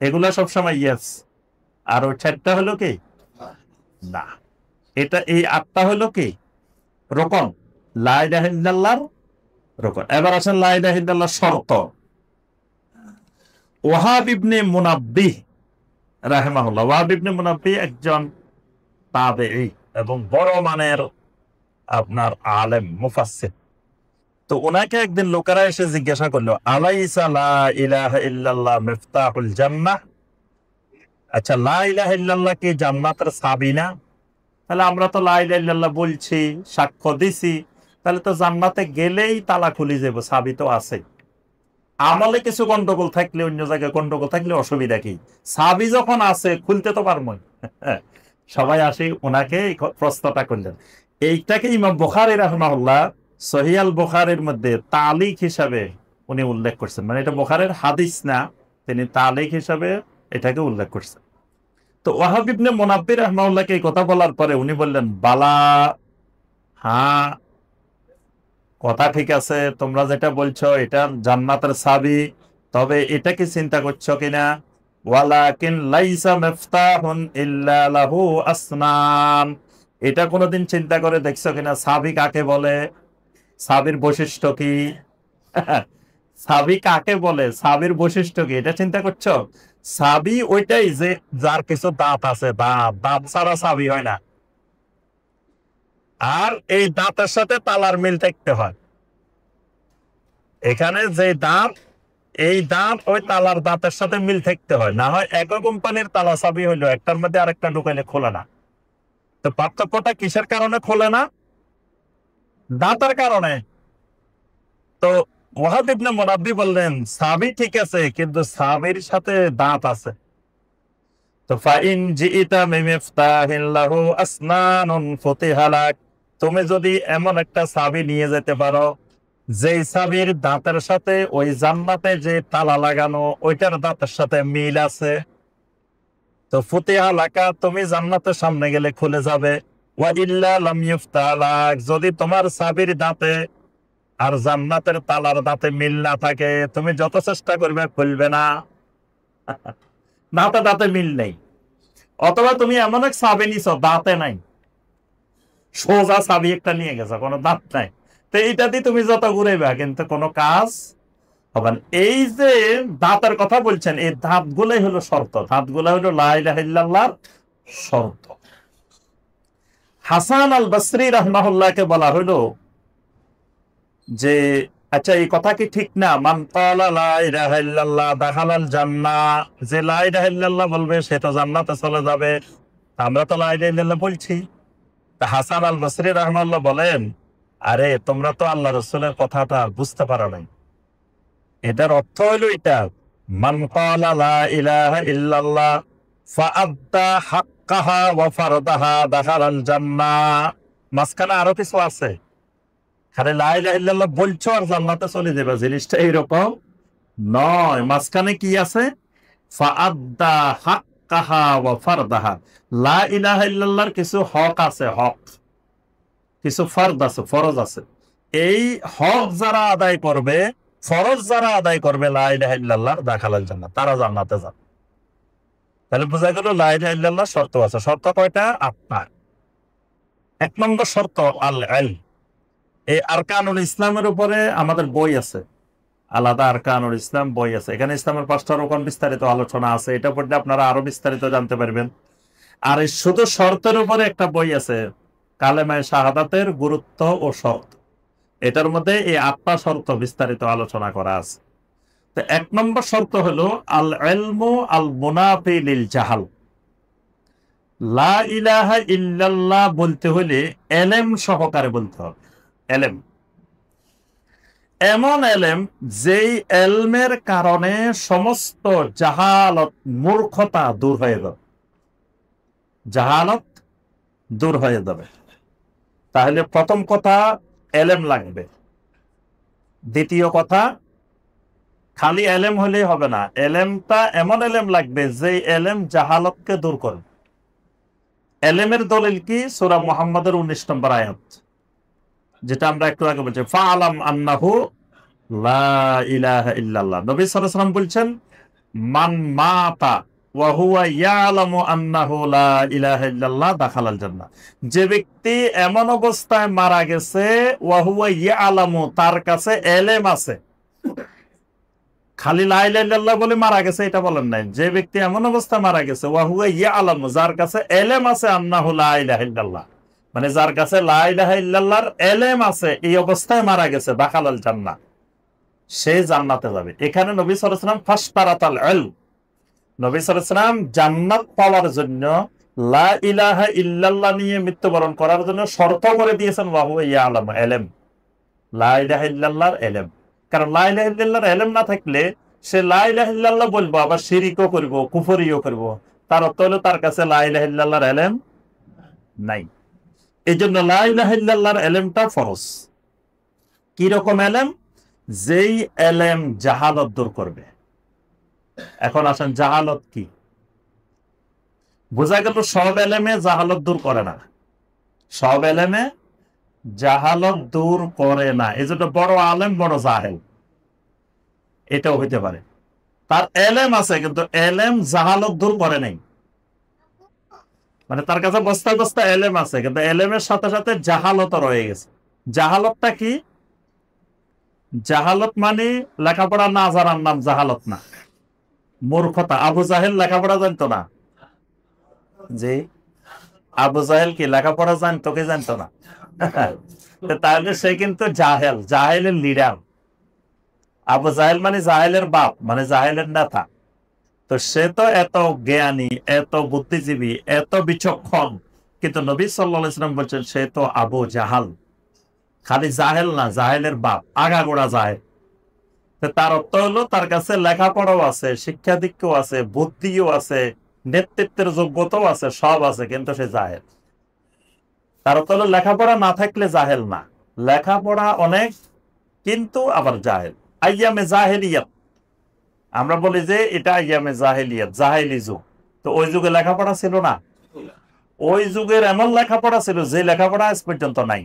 এগুলা সবসময় ইয়েস, আর ওই 4টা হলো কি না। এটা এই 8টা হলো কি রোকন, লা ইলাহা ইল্লাল্লাহর রোকন। এবার আসেন লা ইলাহা ইল্লাল্লাহর শর্ত। ওয়াহাব ইবনে মুনাব্বিহ রাহিমাহুল্লাহ, ওয়াহাব ইবনে মুনাব্বিহ একজন তাবেঈ এবং বড় মানের আপনার আলেম মুফাসসির। তো ওনাকে একদিন লোকেরা এসে জিজ্ঞাসা করলো আলাইসা লা ইলাহা ইল্লাল্লাহ মিফতাহুল জান্নাহ, আচ্ছা লা ইলাহা ইল্লাল্লাহ কি জান্নাতের চাবি না? তাহলে আমরা তো লা ইলাহা ইল্লাল্লাহ বলছি, সাক্ষ্য দিছি, তাহলে তো জান্নাতে গেলেই তালা খুলে যাবো, চাবি তো আছে। আমলে কিছু গন্ডগোল থাকলে, অন্য জায়গায় গন্ডগোল থাকলে অসুবিধা কি? চাবি যখন আছে খুলতে তো পারবই। সবাই আসে ওনাকে এই প্রশ্নটা করলেন। এইটাকে ইমাম বুখারী রাহিমাহুল্লাহ সহিহ আল বুখারীর মধ্যে তালিক হিসাবে উনি উল্লেখ করছেন, মানে এটা বুখারীর হাদিস না, তিনি তালিক হিসাবে এটাকে উল্লেখ করছেন। তো ওয়াহাব ইবনে মুনাব্বিহ রাহিমাহুল্লাহকে এই কথা বলার পরে উনি বললেন বালা, কথা ঠিক আছে, তোমরা যেটা বলছো এটা জান্নাতের চাবি, তবে এটা কি চিন্তা করছো কিনা ওয়ালাকিন লাইসা মিফতাহুন ইল্লা লাহু আসনান, এটা কোনোদিন চিন্তা করে দেখছো কিনা চাবি কাকে বলে, চাবির বৈশিষ্ট্য কি? চাবি কাকে বলে, চাবির বৈশিষ্ট্য কি, এটা চিন্তা করছো? চাবি ওইটাই যে যার কিছু দাঁত আছে, দাঁত ছাড়া চাবি হয় না, আর এই দাঁতের সাথে তালার মিল থাকতে হয়। এখানে যে দাঁত, এই দাঁত ওই তালার দাঁতের সাথে মিল থাকতে হয়, না হয় একই কোম্পানির তালা চাবি হইলো একটার মধ্যে আরেকটা ঢুকাইলে খোলে না। তো পার্থক্যটা কিসের কারণে খোলে না? দাঁতের কারণে। তো ওয়াহাব ইবনে মুনাব্বিহ বললেন চাবি ঠিক আছে, কিন্তু চাবির সাথে দাঁত আছে। তো ফাইন জিইতা মিফতাহিন লাহু আসনানুন ফুতিহা লাক, তুমি যদি এমন একটা চাবি নিয়ে যেতে পারো যেই চাবির দাঁতের সাথে ওই জান্নাতে যে তালা লাগানো ওইটার দাঁতের সাথে মিল আছে, তো ফুতিহা লাকা, তুমি জান্নাতের সামনে গেলে খুলে যাবে। ওয়া ইল্লা লাম ইফতাহ লাক, যদি তোমার চাবির দাঁতে আর জান্নাতের তালার দাঁতে মিল না থাকে, তুমি যত চেষ্টা করবে খুলবে না। দাঁতে দাঁতে মিল নেই। অথবা তুমি এমন এক চাবি নিছ দাঁতে নাই, সোজা চাবি একটা নিয়ে গেছো, কোনো দাঁত নাই, তো এইটা দিয়ে তুমি যত ঘুরাইবা কিন্তু কোনো কাজ হবে না। এই যে দাঁতের কথা বলছেন, এই দাঁত গুলাই হলো শর্ত, দাঁত গুলা হলো লা ইলাহা ইল্লাল্লাহর শর্ত। হাসান আল বসরি রাহমাহুল্লাহকে বলা হলো যে আচ্ছা এই কথা কি ঠিক না, মান ক্বালা লা ইলাহা ইল্লাল্লাহ দাখালাল জান্নাহ, যে লা ইলাহা ইল্লাল্লাহ বলবে সে তো জান্নাতে চলে যাবে। আমরা তো লা ইলাহা ইল্লাল্লাহ বলছি। তা হাসান আল বসরি রাহমাহুল্লাহ বলেন, আরে তোমরা তো আল্লাহ রাসূলের কথাটা বুঝতে পারো নাই। এটার অর্থ হলো এটা, মান ক্বালা লা ইলাহা ইল্লাল্লাহ ফাআদ্দা হাক্কাহা ওয়া ফারদাহা দাখালাল জান্নাহ। মাঝখানে আরো কিছু আছে, খালি লা ইলাহা ইল্লাল্লাহ বলছো আর জান্নাতে চলে যাবে, জিনিসটা এইরকম নয়। মাঝখানে কি আছে? ফাআদ্দা হাক্কাহা ওয়া ফারদাহা। লা ইলাহা ইল্লাল্লাহর কিছু হক আছে, হক, কিছু ফরজ আছে, ফরজ আছে। এই হক যারা আদায় করবে, ফরজ যারা আদায় করবে লা ইলাহা ইল্লাল্লাহ দাখালাল জান্নাহ, তারা জান্নাতে যাবে। তাহলে বোঝা গেল লা ইলাহা ইল্লাল্লাহ শর্ত আছে। শর্ত কয়টা? 8টা। 1 নম্বর শর্ত আল ইলম। এই আরকানুল ইসলামের উপরে আমাদের বই আছে, আলাদা আরকানুল ইসলাম বই আছে, এখানে ইসলামের 5টা রকম বিস্তারিত আলোচনা আছে, এটা পড়লে আপনারা আরো বিস্তারিত জানতে পারবেন। আর এই শুধু শর্তের উপরে একটা বই আছে, কালেমায়ে শাহাদাতের গুরুত্ব ও শর্ত, এটার মধ্যে এই 8টা শর্ত বিস্তারিত আলোচনা করা আছে। তো 1 নম্বর শর্ত হলো আল ইলমু আল মুনাফি লিল জাহাল। লা ইলাহা ইল্লাল্লাহ বলতে হলে এলেম সহকারে বলতে হবে। এলেম, এমন এলেম যেই এলমের কারণে সমস্ত জাহালত, মূর্খতা দূর হয়ে যাবে, জাহালত দূর হয়ে যাবে। তাহলে প্রথম কথা এলেম লাগবে। দ্বিতীয় কথা, খালি এলেম হলেই হবে না, এলেমটা এমন এলেম লাগবে যে এলেম জাহালতকে দূর করবে। এলেমের দলিল কি? সূরা মুহাম্মাদের 19 নম্বর আয়াত, যেটা আমরা একটু আগে বলছি, ফাআলাম আন্নাহু লা ইলাহা ইল্লাল্লাহ। নবী সাল্লাল্লাহু আলাইহি ওয়াসাল্লাম বলছেন, মান মাতা ওয়া হুয়া ইয়ালামু আন্নাহু লা ইলাহা ইল্লাল্লাহ দাখালাল জান্নাহ। যে ব্যক্তি এমন অবস্থায় মারা গেছে, ওয়া হুয়া ইয়ালামু, তার কাছে এলেম আছে, খালি লা ইলাহা ইল্লাল্লাহ বলে মারা গেছে এটা বলেন নাই, যে ব্যক্তি এমন অবস্থায় মারা গেছে, ওয়া হুয়া ইয়ালামু, যার কাছে এলেম আছে, আন্নাহু লা ইলাহা ইল্লাল্লাহ, মানে যার কাছে লা ইলাহা ইল্লাল্লাহর এলেম আছে, এই অবস্থায় মারা গেছে, দাখালাল জান্নাহ, সে জান্নাতে যাবে। এখানে নবী সাল্লাল্লাহু আলাইহি ওয়াসাল্লাম ফাসতারাতাল ইলম, নবী সাল্লাল্লাহু আলাইহি ওয়াসাল্লাম জান্নাত পাওয়ার জন্য, লা ইলাহা ইল্লাল্লাহ নিয়ে মৃত্যুবরণ করার জন্য শর্ত করে দিয়েছেন, ওয়া হুয়া ইয়ালামু, এলেম, লা ইলাহা ইল্লাল্লাহর এলেম। কারণ লা ইলাহা ইল্লাল্লাহর এলেম না থাকলে সে লা ইলাহা ইল্লাল্লাহ বলবো, আবার শিরকও করব, কুফরিও করব, তার অর্থ হলো তার কাছে লা ইলাহা ইল্লাল্লাহর এলেম নাই। এই জন্য লা ইলাহা ইল্লাল্লাহর এলেমটা ফরজ। কি রকম এলেম? যেই এলেম জাহালত দূর করবে। এখন আসেন, জাহালত কি? বোঝা গেল সব এলেমে জাহালত দূর করে না, সব এলেমে জাহালত দূর করে না। এই জন্য বড় আলেম বড় জাহেল, এটাও হইতে পারে। তার এলেম আছে কিন্তু এলেম জাহালত দূর করে নাই, মানে তার কাছে বস্তা বস্তা এলেম আছে কিন্তু এলেমের সাথে সাথে জাহালত রয়ে গেছে। জাহালতটা কি? জাহালত মানে লেখাপড়া না জানার নাম জাহালত না, মূর্খতা। আবু জাহেল লেখাপড়া জানতো না, জি, আবু জাহেল কি লেখাপড়া জানতো কি জানতো না? তাহলে সে কিন্তু জাহেল, জাহেলের লিডার। আবু জাহেল মানে জাহেলের বাপ, মানে জাহেলের নেতা। তো সে তো এত জ্ঞানী, এত বুদ্ধিজীবী, এত বিচক্ষণ, কিন্তু নবী সাল্লাল্লাহু আলাইহি ওয়াসাল্লাম বলছেন সে তো আবু জাহাল। খালি জাহেল না, জাহেলের বাপ, আগাগোড়া জাহেল। তার অর্থ হলো তার কাছে লেখাপড়াও আছে, শিক্ষা দীক্ষাও আছে, বুদ্ধিও আছে, নেতৃত্বের যোগ্যতাও আছে, সব আছে, কিন্তু সে জাহেল। তার অর্থ হলো লেখাপড়া না থাকলে জাহেল না, লেখাপড়া অনেক কিন্তু আবার জাহেল। আইয়ামে জাহেলিয়াত, আমরা বলি যে এটা আইয়ামে জাহেলিয়াত, জাহেলি যুগ। তো ওই যুগে লেখাপড়া ছিল না, ওই যুগের এমন লেখাপড়া ছিল যে লেখাপড়া আজ পর্যন্ত নাই।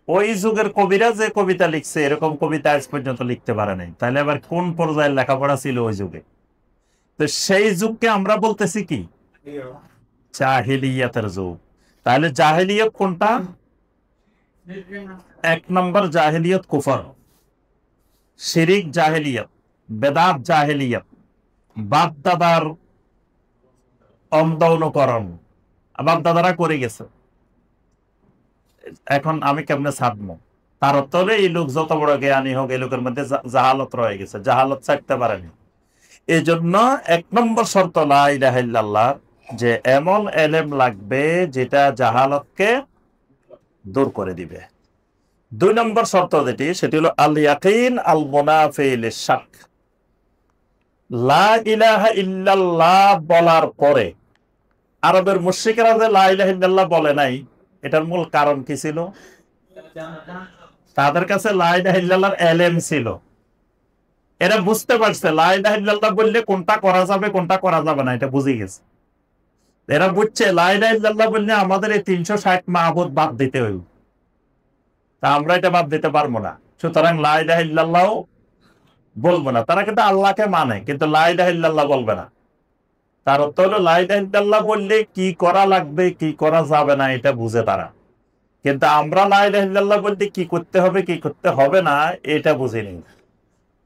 ওই যুগের কবিরা যে কবিতা লিখছে, এরকম কবিতা আজ পর্যন্ত লিখতে পারে নাই। তাহলে আবার কোন পর্যায়ের লেখাপড়া ছিল ওই যুগে? তো সেই যুগকে আমরা বলতেছি কি জাহেলিয়াতের যুগ। তাহলে জাহেলিয়ত কোনটা? 1 নম্বর জাহেলিয়ত কুফর, শিরিক জাহেলিয়ত, বেদাত জাহেলিয়ত, বাপ দাদার অন্ধ অনুকরণ, বাপ দাদারা করে গেছে, এখন আমি কেমনে ছাড়বো? তার অর্থ হলে এই লোক যত বড় জ্ঞানী হোক, এই লোকের মধ্যে জাহালত রয়ে গেছে, জাহালত ছাড়তে পারেনি। এই জন্য 1 নম্বর শর্ত লা ইলাহা ইল্লাল্লাহ, যে এমন এলেম লাগবে যেটা জাহালতকে দূর করে দিবে। 2 নম্বর শর্ত যেটি, সেটি হলো আল ইয়াকিন আল মুনাফি লিশ-শাক। লা ইলাহা ইল্লাল্লাহ বলার পরে আরবের মুশরিকরা যে লা ইলাহা ইল্লাল্লাহ বলে নাই, এটার মূল কারণ কি ছিল? তাদের কাছে লা ইলাহা ইল্লাল্লাহর এলেম ছিল। এরা বুঝতে পারছে লা ইলাহা ইল্লাল্লাহ বললে কোনটা করা যাবে কোনটা করা যাবে না, এটা বুঝে গেছে। এরা বুঝছে লা ইলাহা ইল্লাল্লাহ বললে আমাদের এই 360 মাহবুদ বাদ দিতে হইব, তা আমরা এটা বাদ দিতে পারবো না, সুতরাং লা ইলাহা ইল্লাল্লাহ বলবো না। তারা কিন্তু আল্লাহকে মানে, কিন্তু লা ইলাহা ইল্লাল্লাহ বলবে না। তার অর্থ হলো লা ইলাহা ইল্লাল্লাহ বললে কি করা লাগবে কি করা যাবে না এটা বুঝে তারা, কিন্তু আমরা লা ইলাহা ইল্লাল্লাহ বলতে কি করতে হবে কি করতে হবে না এটা বুঝিনি।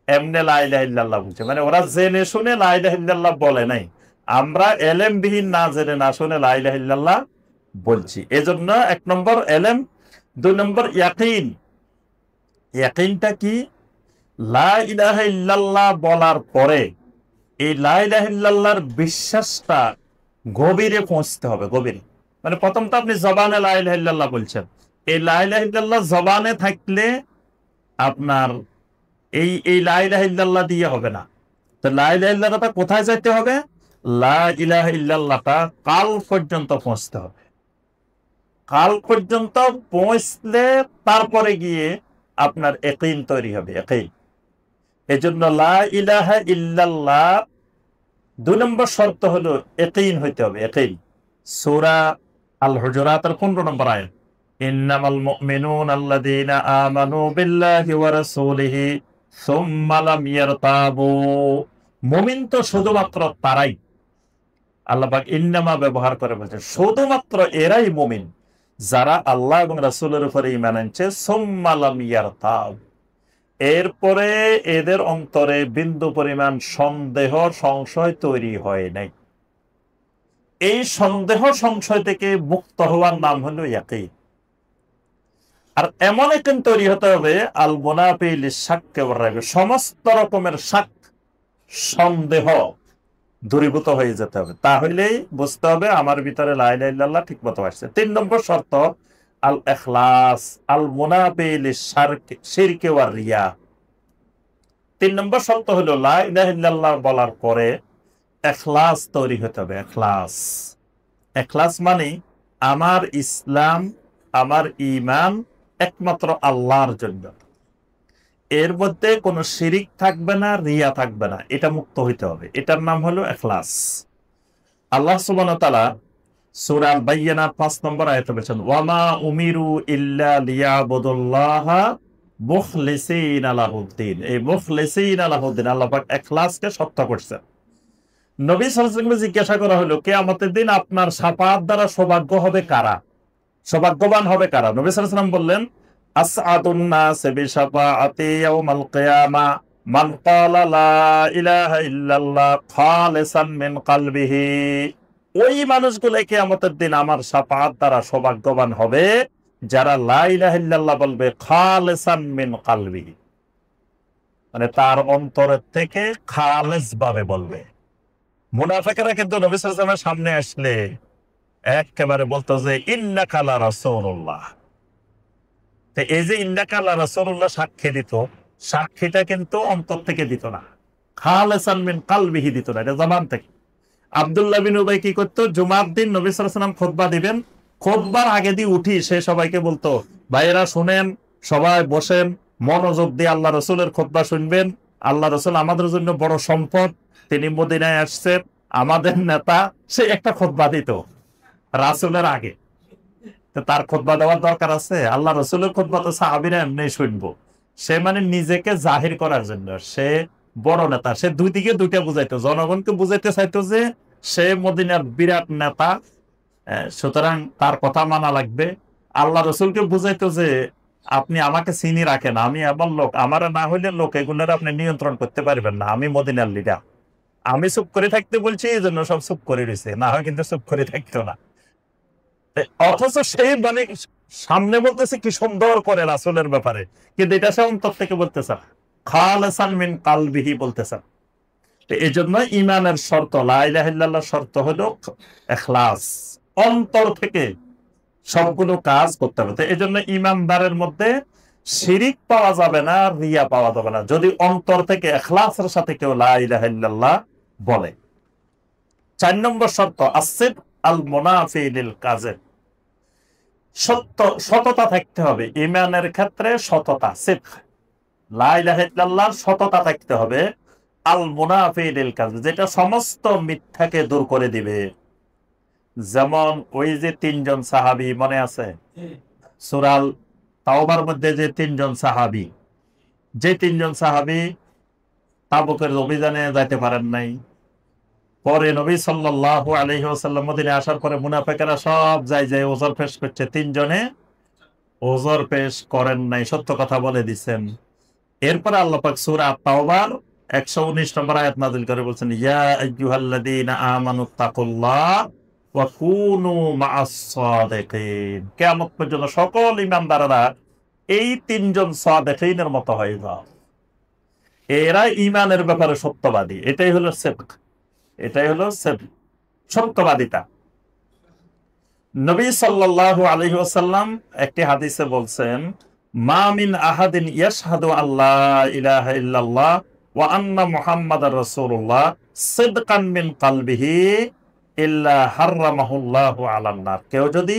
এমনি লা ইলাহা ইল্লাল্লাহ বুঝে, মানে ওরা জেনে শুনে লা ইলাহা ইল্লাল্লাহ বলে নাই, আমরা এলেম বিহীন না জেনে না শুনে লা ইলাহা ইল্লাল্লাহ বলছি। এজন্য 1 নম্বর এলেম। 2 নম্বর ইয়াকিন। ইয়াকিনটা কি? লা ইলাহা ইল্লাল্লাহ বলার পরে এই লা ইলাহা ইল্লাল্লাহর বিশ্বাসটা গভীরে পৌঁছতে হবে, গভীরে। মানে প্রথম তো আপনি জবানে লা ইলাহা ইল্লাল্লাহ বলছেন, এই লা ইলাহা ইল্লাল্লাহ জবানে থাকলে আপনার এই লা ইলাহা ইল্লাল্লাহ দিয়ে হবে না। তো লা ইলাহা ইল্লাল্লাহটা কোথায় যাইতে হবে? লা ইলাহা ইল্লাল্লাহটা কাল পর্যন্ত পৌঁছতে হবে। কাল পর্যন্ত পৌঁছলে তারপরে গিয়ে আপনার ইয়াকিন তৈরি হবে, ইয়াকিন। এজন্য লা ইলাহা ইল্লাল্লাহ 2 নম্বর শর্ত হলো ইয়াকিন হইতে হবে, ইয়াকিন। সূরা আল হুজুরাতের 15 নম্বর আয়াত, ইন্নামাল মুমিনুনা আল্লাযীনা আমানু বিল্লাহি ওয়া রাসূলিহি সুম্মা লাম ইয়ারতাবু। মুমিন তো শুধুমাত্র তারাই, আল্লাহ পাক ইন্নামা ব্যবহার করে বলেছেন শুধুমাত্র এরাই মুমিন যারা আল্লাহ এবং রাসূলের উপরে ঈমান আনছে, সুম্মা লাম ইয়ারতাব, এরপরে এদের অন্তরে বিন্দু পরিমাণ সন্দেহ সংশয় তৈরি হয় নাই। এই সন্দেহ সংশয় থেকে মুক্ত হওয়ার নাম হলো ইয়াকিন। আর এমন ইয়াকিন তৈরি হতে হবে আল মুনাফি লিশ-শাক ওয়ার রাইব, সমস্ত রকমের শাক সন্দেহ দূরীভূত হয়ে যেতে হবে, তাহলেই বুঝতে হবে আমার ভিতরে লা ইলাহা ইল্লাল্লাহ ঠিক মতো আসছে। 3 নম্বর শর্ত আল ইখলাস আল মুনাফি লিশ-শিরক ওয়ার রিয়া। 3 নম্বর শর্ত হলো লা ইলাহা ইল্লাল্লাহ বলার পরে ইখলাস তৈরি হতে হবে। ইখলাস, ইখলাস মানে আমার ইসলাম আমার ঈমান একমাত্র আল্লাহর জন্য, এর মধ্যে কোনো শিরিক থাকবে না, রিয়া থাকবে না, এটা মুক্ত হইতে হবে। এটার নাম হলো ইখলাস। আল্লাহ সুবহানাহু ওয়া তাআলা সূরা আল বাইয়িনা 5 নম্বর আয়াতে বলেছেন, ওয়ামা উমিরু ইল্লা লিয়াবুদুল্লাহা মুখলিসিনা লাহুদ্দিন। এই মুখলিসিনা লাহুদ্দিন আল্লাহ পাক ইখলাসকে সত্য করছেন। নবী সাল্লাল্লাহু আলাইহি ওয়াসাল্লামকে জিজ্ঞাসা করা হলো, কিয়ামতের দিন আপনার শাফাআত দ্বারা সৌভাগ্য হবে কারা, সৌভাগ্যবান হবে কারা? নবী সাল্লাল্লাহু আলাইহি ওয়াসাল্লাম বললেন, আসআদুন নাস বিশাফাআতি ইয়াউমাল কিয়ামা মান ক্বালা লা ইলাহা ইল্লাল্লাহ খালিসান মিন কলবিহি। ওই মানুষগুলো কিয়ামতের দিন আমার শাফাআত দ্বারা সৌভাগ্যবান হবে যারা লা ইলাহা ইল্লাল্লাহ বলবে খালিসান মিন কলবিহি, মানে তার অন্তরের থেকে খালেস ভাবে বলবে। মুনাফিকরা কিন্তু নবী সাল্লাল্লাহু আলাইহি ওয়াসাল্লামের সামনে আসলে একেবারে বলতো যে ইন্নাকা লা রাসূলুল্লাহ। তো এই যে ইন্নাকা লা রাসূলুল্লাহ সাক্ষী দিত, সাক্ষীটা কিন্তু অন্তর থেকে দিত না, খালিসান মিন কলবিহি দিত না, এটা জবান থেকে। আব্দুল্লাহ বিন উবাই কি করতো, জুমার দিন নবী সাল্লাল্লাহু আলাইহি ওয়াসাল্লাম খুতবা দিবেন, খুতবার আগে দিয়ে উঠি সে সবাইকে বলতো, ভাইয়েরা শুনেন, সবাই বসেন, মনোযোগ দিয়ে আল্লাহ রসুলের খুতবা শুনবেন। আল্লাহ রসুল আমাদের জন্য বড় সম্পদ, তিনি মদিনায় আসছেন, আমাদের নেতা। সে একটা খুতবা দিত রাসূলের আগে। তো তার খুতবা দেওয়ার দরকার আছে? আল্লাহ রসুলের খুতবা তো সাহাবীরা এমনি শুনবো। সে মানে নিজেকে জাহির করার জন্য, সে বড় নেতা, সে দুই দিকে দুইটা বুঝাইতো, জনগণকে বুঝাইতে চাইতো যে সে মদিনার বিরাট নেতা, সুতরাং তার কথা মানা লাগবে। আল্লাহ রসুলকে বুঝাইতো যে আপনি আমাকে চিনি রাখেন, আমি এমন লোক, আমার না হইলে লোক এগুলোর আপনি নিয়ন্ত্রণ করতে পারবেন না, আমি মদিনার লিডার, আমি চুপ করে থাকতে বলছি, এই জন্য সব চুপ করে রয়েছে, না হয় কিন্তু চুপ করে থাকতো না। অথচ সেই মানে সামনে বলতেছে কি সুন্দর করে রাসূলের ব্যাপারে, কিন্তু এটা সে অন্তর থেকে বলতেছে, খালিসান মিন কালবিহি বলতেছে। এই জন্য ইমানের শর্ত, লা ইলাহা ইল্লাল্লাহর শর্ত হলো ইখলাস, অন্তর থেকে সবগুলো কাজ করতে হবে। তো এই জন্য ইমানদারের মধ্যে শিরিক পাওয়া যাবে না, রিয়া পাওয়া যাবে না, যদি অন্তর থেকে ইখলাসের সাথে কেউ লা ইলাহা ইল্লাল্লাহ বলে। 4 নম্বর শর্ত আসিদ আল মুনাফি লিল কাযিব, সততা থাকতে হবে ইমানের ক্ষেত্রে, সততা, সিদক, লা ইলাহা ইল্লাল্লাহর সততা থাকতে হবে। আল মুনাফি লিল কাযিব, যেটা সমস্ত মিথ্যাকে দূর করে দিবে। যেমন ওই যে 3 জন সাহাবী মনে আছে সূরা তাওবার মধ্যে, যে 3 জন সাহাবী, যে 3 জন সাহাবী তাবুকের অভিযানে যাইতে পারেন নাই, পরে নবী সাল্লাল্লাহু আলাইহি ওয়াসাল্লাম মদিনায় আসার পরে মুনাফিকরা সব যায় ওজর পেশ করছে, 3 জনে ওজর পেশ করেন নাই, সত্য কথা বলে দিচ্ছেন। এরপরে আল্লাহ পাক সূরা তাওবার 119 নম্বর আয়াত নাযিল করে বলছেন, ইয়া আইয়ুহাল্লাযীনা আমানুত্তাকুল্লাহ ওয়া কুনু মা'আস সাদিকিন, কিয়ামত পর্যন্ত সকল ঈমানদাররা এই 3 জন সাদিকিনের মতো হয়ে যাও, এরা ঈমানের ব্যাপারে সত্যবাদী। এটাই হলো সিদক, এটাই হলো সত্যবাদিতা। নবী সাল্লাল্লাহু আলাইহি ওয়াসাল্লাম একটি হাদিসে বলছেন, মা মিন আহাদিন ইয়াশহাদু আল্লা ইলাহা ইল্লাল্লাহ ওয়া আন্না মুহাম্মাদার রাসূলুল্লাহ সিদকান মিন কলবিহি ইল্লা হারামাহুল্লাহু আলান নার, কেউ যদি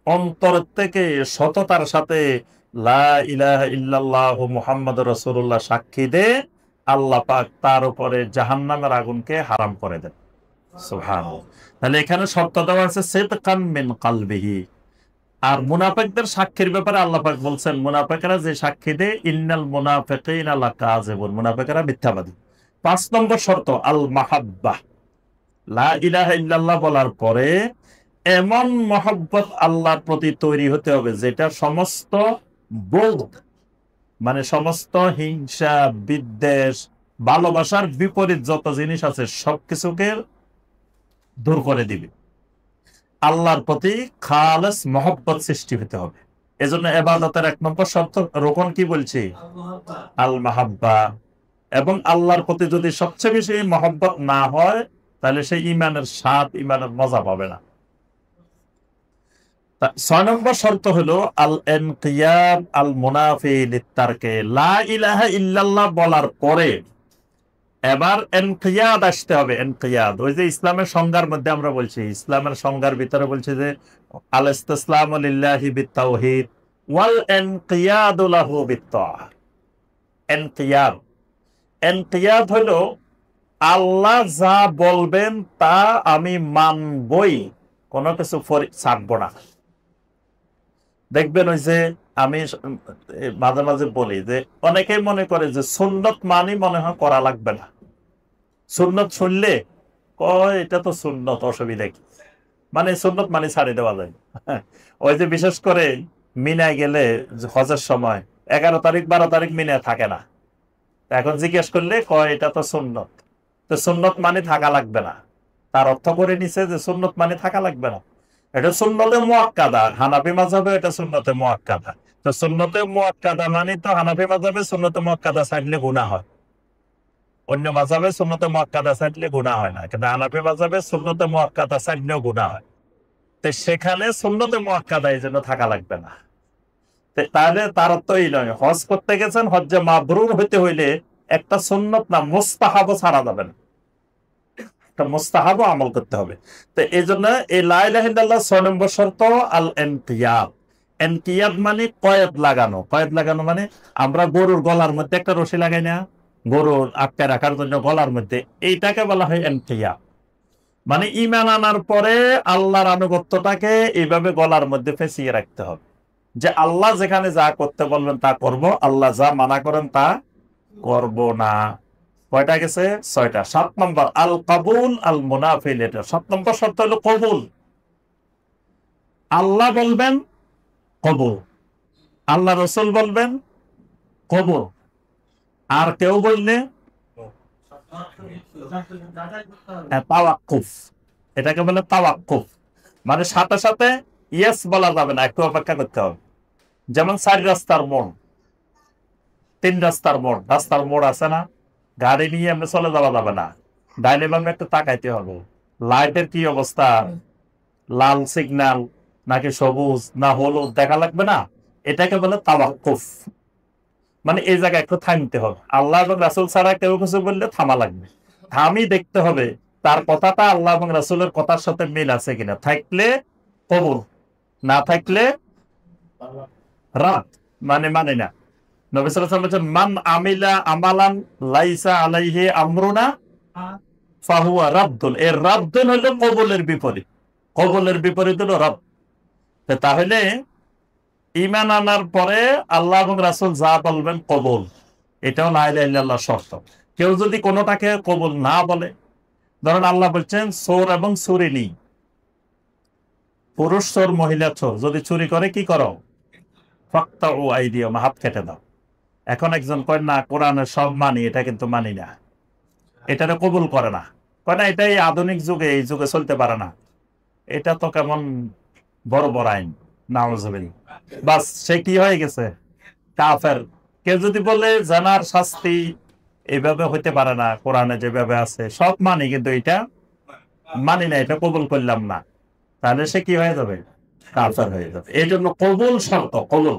অন্তর থেকে সততার সাথে লা ইলাহা ইল্লাল্লাহ মুহাম্মাদুর রাসূলুল্লাহ সাক্ষী দেয়, আল্লাহ পাক তার উপরে জাহান্নামের আগুনকে হারাম করে দেন। সুবহানাল্লাহ। তাহলে এখানে শর্ত দেওয়া আছে সিদকান মিন কলবিহি। আর মুনাফিকদের সাক্ষীর ব্যাপারে আল্লাহ পাক বলছেন, মুনাফিকরা যে সাক্ষী দেয়, ইন্নাল মুনাফিকিনা লাকাযিবুন, মুনাফিকরা মিথ্যাবাদী। 5 নম্বর শর্ত আল মাহাব্বাহ, লা ইলাহা ইল্লাল্লাহ বলার পরে এমন মহব্বত আল্লাহর প্রতি তৈরি হতে হবে যেটা সমস্ত বোধ, মানে সমস্ত হিংসা, বিদ্বেষ, ভালোবাসার বিপরীত যত জিনিস আছে সবকিছুকে দূর করে দিবে। আল্লাহর প্রতি খালেস মহব্বত সৃষ্টি হতে হবে। এজন্য ইবাদতের 1 নম্বর শর্ত রোকন কি বলছি, আল মাহাব্বা। এবং আল্লাহর প্রতি যদি সবচেয়ে বেশি মহব্বত না হয়, তাহলে সেই ইমানের স্বাদ, ইমানের মজা পাবে না। 6 নম্বর শর্ত হলো আল ইনকিয়াদ আল মুনাফি লিত্তারকে, লা ইলাহা ইল্লাল্লাহ বলার পরে এবার ইনকিয়াদ আসতে হবে। ইনকিয়াদ ওই যে ইসলামের সংজ্ঞার মধ্যে আমরা বলছি, ইসলামের সংজ্ঞার ভিতরে বলছি যে আল ইসতিসলামু লিল্লাহি বিত্তাওহীদ ওয়াল ইনকিয়াদু লাহু বিত্তাআহ। ইনকিয়াদ, ইনকিয়াদ হলো আল্লাহ যা বলবেন তা আমি মানবই, কোনো কিছু ছাড়বো না। দেখবেন ওই যে আমি মাঝে মাঝে বলি যে অনেকেই মনে করে যে সুন্নত মানি মনে হয় করা লাগবে না, সুন্নত শুনলে কয় এটা তো সুন্নত, অসুবিধা কি, মানে সুন্নত মানি ছাড়িয়ে দেওয়া যায়। ওই যে বিশেষ করে মিনায় গেলে হজের সময় 11 তারিখ 12 তারিখ মিনায় থাকে না, এখন জিজ্ঞেস করলে কয় এটা তো সুন্নত। তো সুন্নত মানে থাকা লাগবে না, তার অর্থ করে নিছে যে সুন্নত মানে থাকা লাগবে না, এটা সুন্নতে মুআক্কাদা। হানাফি মাযহাবে এটা সুন্নতে মুআক্কাদা। তো সুন্নতে মুআক্কাদা মানে তো হানাফি মাযহাবে সুন্নতে মুআক্কাদা ছাড়লে গুনাহ হয়, অন্য মাযহাবে সুন্নতে মুআক্কাদা ছাড়লে গুনাহ হয় না, কিন্তু হানাফি মাযহাবে সুন্নতে মুআক্কাদা ছাড়লেও গুনাহ হয়। তো সেখানে সুন্নতে মুআক্কাদা এই জন্য থাকা লাগবে না। তাহলে তার অর্থ এই নয়, হজ করতে গেছেন, হজ্জে মাবরুর হইতে হইলে একটা সুন্নত না মুস্তাহাবও ছাড়া যাবে না, একটা মুস্তাহাবও আমল করতে হবে। তো এই জন্য এই লা ইলাহা ইল্লাল্লাহ 6 নম্বর শর্ত আল ইনকিয়াদ। ইনকিয়াদ মানে কয়েদ লাগানো। কয়েদ লাগানো মানে আমরা গরুর গলার মধ্যে একটা রশি লাগাই না, গরুর আটকে রাখার জন্য গলার মধ্যে, এইটাকে বলা হয় ইনকিয়াদ। মানে ঈমান আনার পরে আল্লাহর আনুগত্যটাকে এইভাবে গলার মধ্যে ফেঁসিয়ে রাখতে হবে, যে আল্লাহ যেখানে যা করতে বলবেন তা করব, আল্লাহ যা মানা করেন তা করব না। কয়টা গেছে? 6টা। 7 নম্বর আল কাবুল আল মুনাফি লিটা। 7 নম্বর শর্ত হলো কবুল। আল্লাহ বলবেন কবুল, আল্লাহ রসুল বলবেন কবুল, আর কেউ বললে তাওয়াক্কুফ। এটাকে বলে তাওয়াক্কুফ, মানে সাথে সাথে ইয়েস বলা যাবে না, একটু অপেক্ষা করতে হবে। যেমন 4 রাস্তার মোড়, 3 রাস্তার মোড়, রাস্তার মোড় আছে না, গাড়ি নিয়ে এমনি চলে যাওয়া যাবে না, ডাইনে বামে একটু তাকাইতে হবে, লাইটের কি অবস্থা, লাল সিগন্যাল নাকি সবুজ না হলুদ দেখা লাগবে না, এটাকে বলে তাওয়াক্কুফ। মানে এই জায়গায় একটু থামতে হবে। আল্লাহ এবং রাসূল ছাড়া কেউ কিছু বললে থামা লাগবে, থামি দেখতে হবে তার কথাটা আল্লাহ এবং রাসূলের কথার সাথে মিল আছে কিনা। থাকলে কবুল, না থাকলে রাত, মানে মানে না। নবী সাল্লাল্লাহু আলাইহি ওয়াসাল্লাম বলেছেন, মান আমিলা আমালান লাইসা আলাইহি আমরুনা ফাহুয়া রাদ্দুন। এর রাদ্দুন হলো কবুলের বিপরীত, কবুলের বিপরীত হলো রাদ। তাহলে ঈমান আনার পরে আল্লাহ এবং রাসূল যা বলবেন কবুল, এটাও লা ইলাহা ইল্লাল্লাহর শর্ত। কেউ যদি কোনোটাকে কবুল না বলে, ধরেন আল্লাহ বলছেন চোর এবং চুরিনি, পুরুষ চোর মহিলা চোর যদি চুরি করে কি করো? ফাকতাউ আইদিয়াহুম, হাত কেটে দাও। এখন একজন কয় না কোরআনের সব মানি, এটা কিন্তু মানি না, এটারে কবুল করে না, কয় না এটাই আধুনিক যুগে, এই যুগে চলতে পারে না, এটা তো কেমন বড় বড় আইন, নাউজুবিল্লাহ। বাস সে কি হয়ে গেছে? কাফের। কেউ যদি বলে জানার শাস্তি এইভাবে হইতে পারে না, কোরআনে যেভাবে আছে সব মানি কিন্তু এটা মানি না, এটা কবুল করলাম না, তাহলে সে কি হয়ে যাবে? কাফের হয়ে যাবে। এই জন্য কবুল শর্ত, কবুল।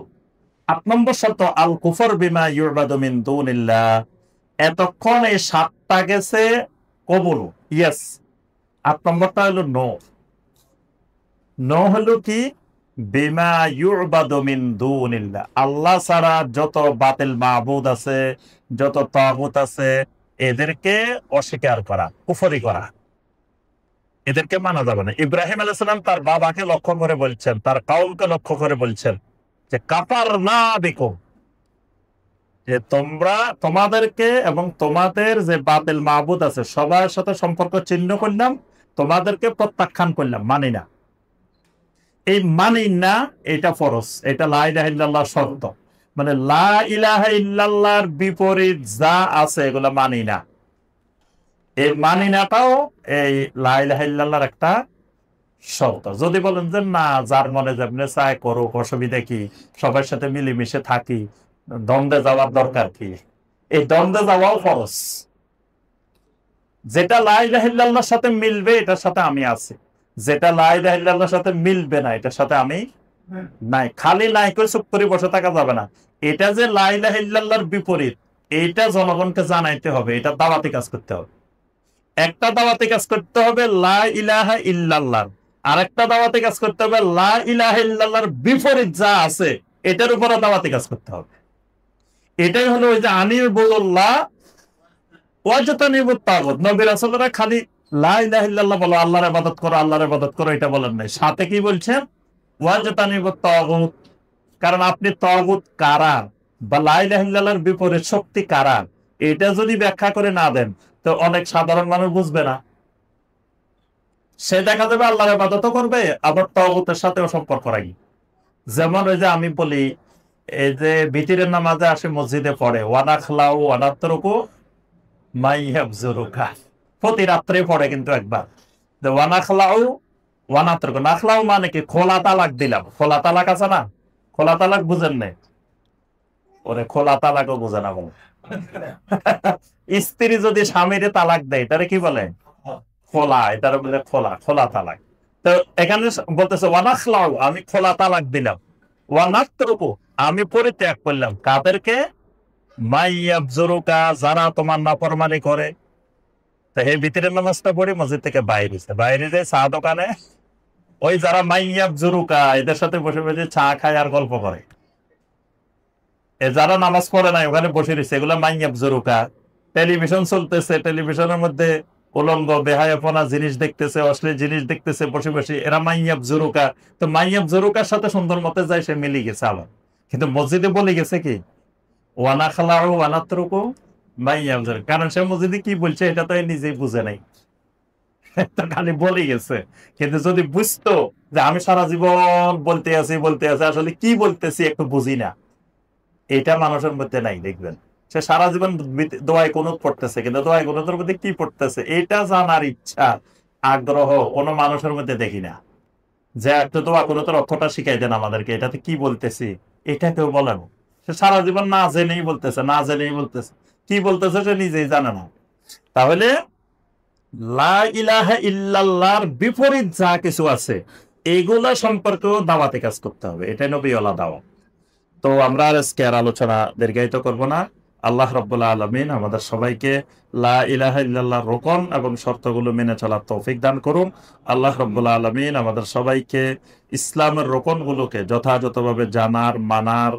8 নম্বর শর্ত আল কুফর বিমা ইউবাদু মিন দুনিল্লাহ। এতক্ষণ এই 7টা গেছে কবুল, ইয়েস। 8 নম্বরটা হলো নো। নো হলো কি? বিমা ইউবাদু মিন দুনিল্লাহ, আল্লাহ ছাড়া যত বাতিল মাবুদ আছে, যত তাগুত আছে, এদেরকে অস্বীকার করা, কুফরি করা, এদেরকে মানা যাবে না। ইব্রাহিম আলাইহিস সালাম তার বাবাকে লক্ষ্য করে বলছেন, তার কওমকে লক্ষ্য করে বলছেন যে কাফারনা বিকুম, যে তোমরা, তোমাদেরকে এবং তোমাদের যে বাতিল মাবুদ আছে সবার সাথে সম্পর্ক ছিন্ন করলাম, তোমাদেরকে প্রত্যাখ্যান করলাম, মানি না। এই মানি না এটা ফরজ, এটা লা ইলাহা ইল্লাল্লাহ শর্ত। মানে লা ইলাহা ইল্লাল্লাহর বিপরীত যা আছে এগুলো মানি না। এই মানি নাটাও এই লা ইলাহা ইল্লাল্লাহর একটা শর্ত। যদি বলেন যে না, যার মনে যেমনি চায় করুক, অসুবিধা কি, সবার সাথে মিলেমিশে থাকি, দ্বন্দ্বে যাওয়ার দরকার কি? এই দ্বন্দ্বে যাওয়াও ফরজ। যেটা লা ইলাহা ইল্লাল্লাহর সাথে মিলবে এটার সাথে আমি আছি, যেটা লা ইলাহা ইল্লাল্লাহর সাথে মিলবে না এটার সাথে আমি নাই। খালি নাই করে চুপ করে বসে থাকা যাবে না। এটা যে লা ইলাহা ইল্লাল্লাহর বিপরীত, এইটা জনগণকে জানাইতে হবে, এটা দাওয়াতি কাজ করতে হবে। একটা দাওয়াতি কাজ করতে হবে লা ইলাহা ইল্লাল্লাহ, আর একটা দাওয়াতি কাজ করতে হবে লা ইলাহা ইল্লাল্লাহর বিপরীত যা আছে এটার উপরে দাওয়াতি কাজ করতে হবে। এটাই হলো ওই যে আনির বল্লাহ ওয়াজতানিবুত তাগুত। নবী রাসূলরা খালি লা ইলাহা ইল্লাল্লাহ বলো, আল্লাহর ইবাদত করো, আল্লাহর ইবাদত করো, এটা বলেন নাই, সাথে কি বলছেন? ওয়াজতানিবুত তাগুত। কারণ আপনি তাগুত কারা বা লা ইলাহা ইল্লাল্লাহর বিপরীত শক্তি কারা, এটা যদি ব্যাখ্যা করে না দেন তো অনেক সাধারণ মানুষ বুঝবে না। সে দেখা যাবে আল্লাহর ইবাদতও করবে, আবার তাগুতের সাথেও সম্পর্ক রাখি। যেমন ওই যে আমি বলি, এই যে ভিতরের নামাজে আসে মসজিদে পড়ে ওয়ানাখলাউ ওয়ানাতরুকু মাইয়াবজুরুকা, প্রতি রাত্রে পড়ে কিন্তু একবার, যে ওয়ানাখলাউ ওয়ানাতরুকু। নাখলাউ মানে কি? খোলা তালাক দিলাম। খোলা তালাক আছে না? খোলা তালাক বুঝেন নাই? ওরে খোলা তালাকও বুঝে না বলে। স্ত্রী যদি স্বামীরে তালাক দেয় তারে কি বলে? খোলা। এটার বলে খোলা, খোলা তালাক। তো এখানে বলতেছে ওয়ানাখলাউ, আমি খোলা তালাক দিলাম, ওয়ানাতরুকু, আমি পরিত্যাগ করলাম, কাদেরকে? মাইয়াবজুরুকা, যারা তোমার নাফরমানি করে। তো এই ভিতরের নামাজটা পড়ি মসজিদ থেকে বাইরে যে চা দোকানে ওই যারা মাইয়াবজুরুকা এদের সাথে বসে বসে চা খায় আর গল্প করে। এ যারা নামাজ পড়ে নাই ওখানে বসে রয়েছে, এগুলো মাইয়াবজুরুকা। টেলিভিশন চলতেছে, টেলিভিশনের মধ্যে উলঙ্গ বেহায়াপনা জিনিস দেখতেছে, অশ্লীল জিনিস দেখতেছে বসে বসে, এরা মাইয়াবজুরুকা। তো মাইয়াবজুরুকার সাথে সুন্দর মতে যায়, সে মিলে গেছে আবার। কিন্তু মসজিদে বলে গেছে কি? ওয়ানাখলাউ ওয়ানাতরুকু মাইয়া বুঝে না। কারণ সে মসজিদে কি বলছে এটা তো নিজেই বুঝে নাই, তো খালি বলে গেছে। কিন্তু যদি বুঝতো যে আমি সারা জীবন বলতে আছি আসলে কি বলতেছি একটু বুঝি না, এটা মানুষের মধ্যে নাই দেখবেন। সে সারা জীবন দোয়ায় কুনুত পড়তেছে, কিন্তু দোয়ায় কুনুতের মধ্যে কি পড়তেছে এটা জানার ইচ্ছা আগ্রহ কোনো মানুষের মধ্যে দেখি না। যে একটু দোয়া কুনুতের অর্থটা শিখাই দেন আমাদেরকে, এটাতে কি বলতেছি এটা কেউ বলে না। সে সারা জীবন না জেনেই বলতেছে, কি বলতেছে সে নিজেই জানে না। তাহলে লা ইলাহা ইল্লাল্লাহর বিপরীত যা কিছু আছে এগুলা সম্পর্কেও দাওয়াতে কাজ করতে হবে, এটাই নবীওয়ালা দাওয়াত। তো আমরা আর আজকে আর আলোচনা দীর্ঘায়িত করব না। আল্লাহ রাব্বুল আলামিন আমাদের সবাইকে লা ইলাহা ইল্লাল্লাহর রোকন এবং শর্তগুলো মেনে চলার তৌফিক দান করুন। আল্লাহ রাব্বুল আলামিন আমাদের সবাইকে ইসলামের রোকনগুলোকে যথাযথভাবে জানার, মানার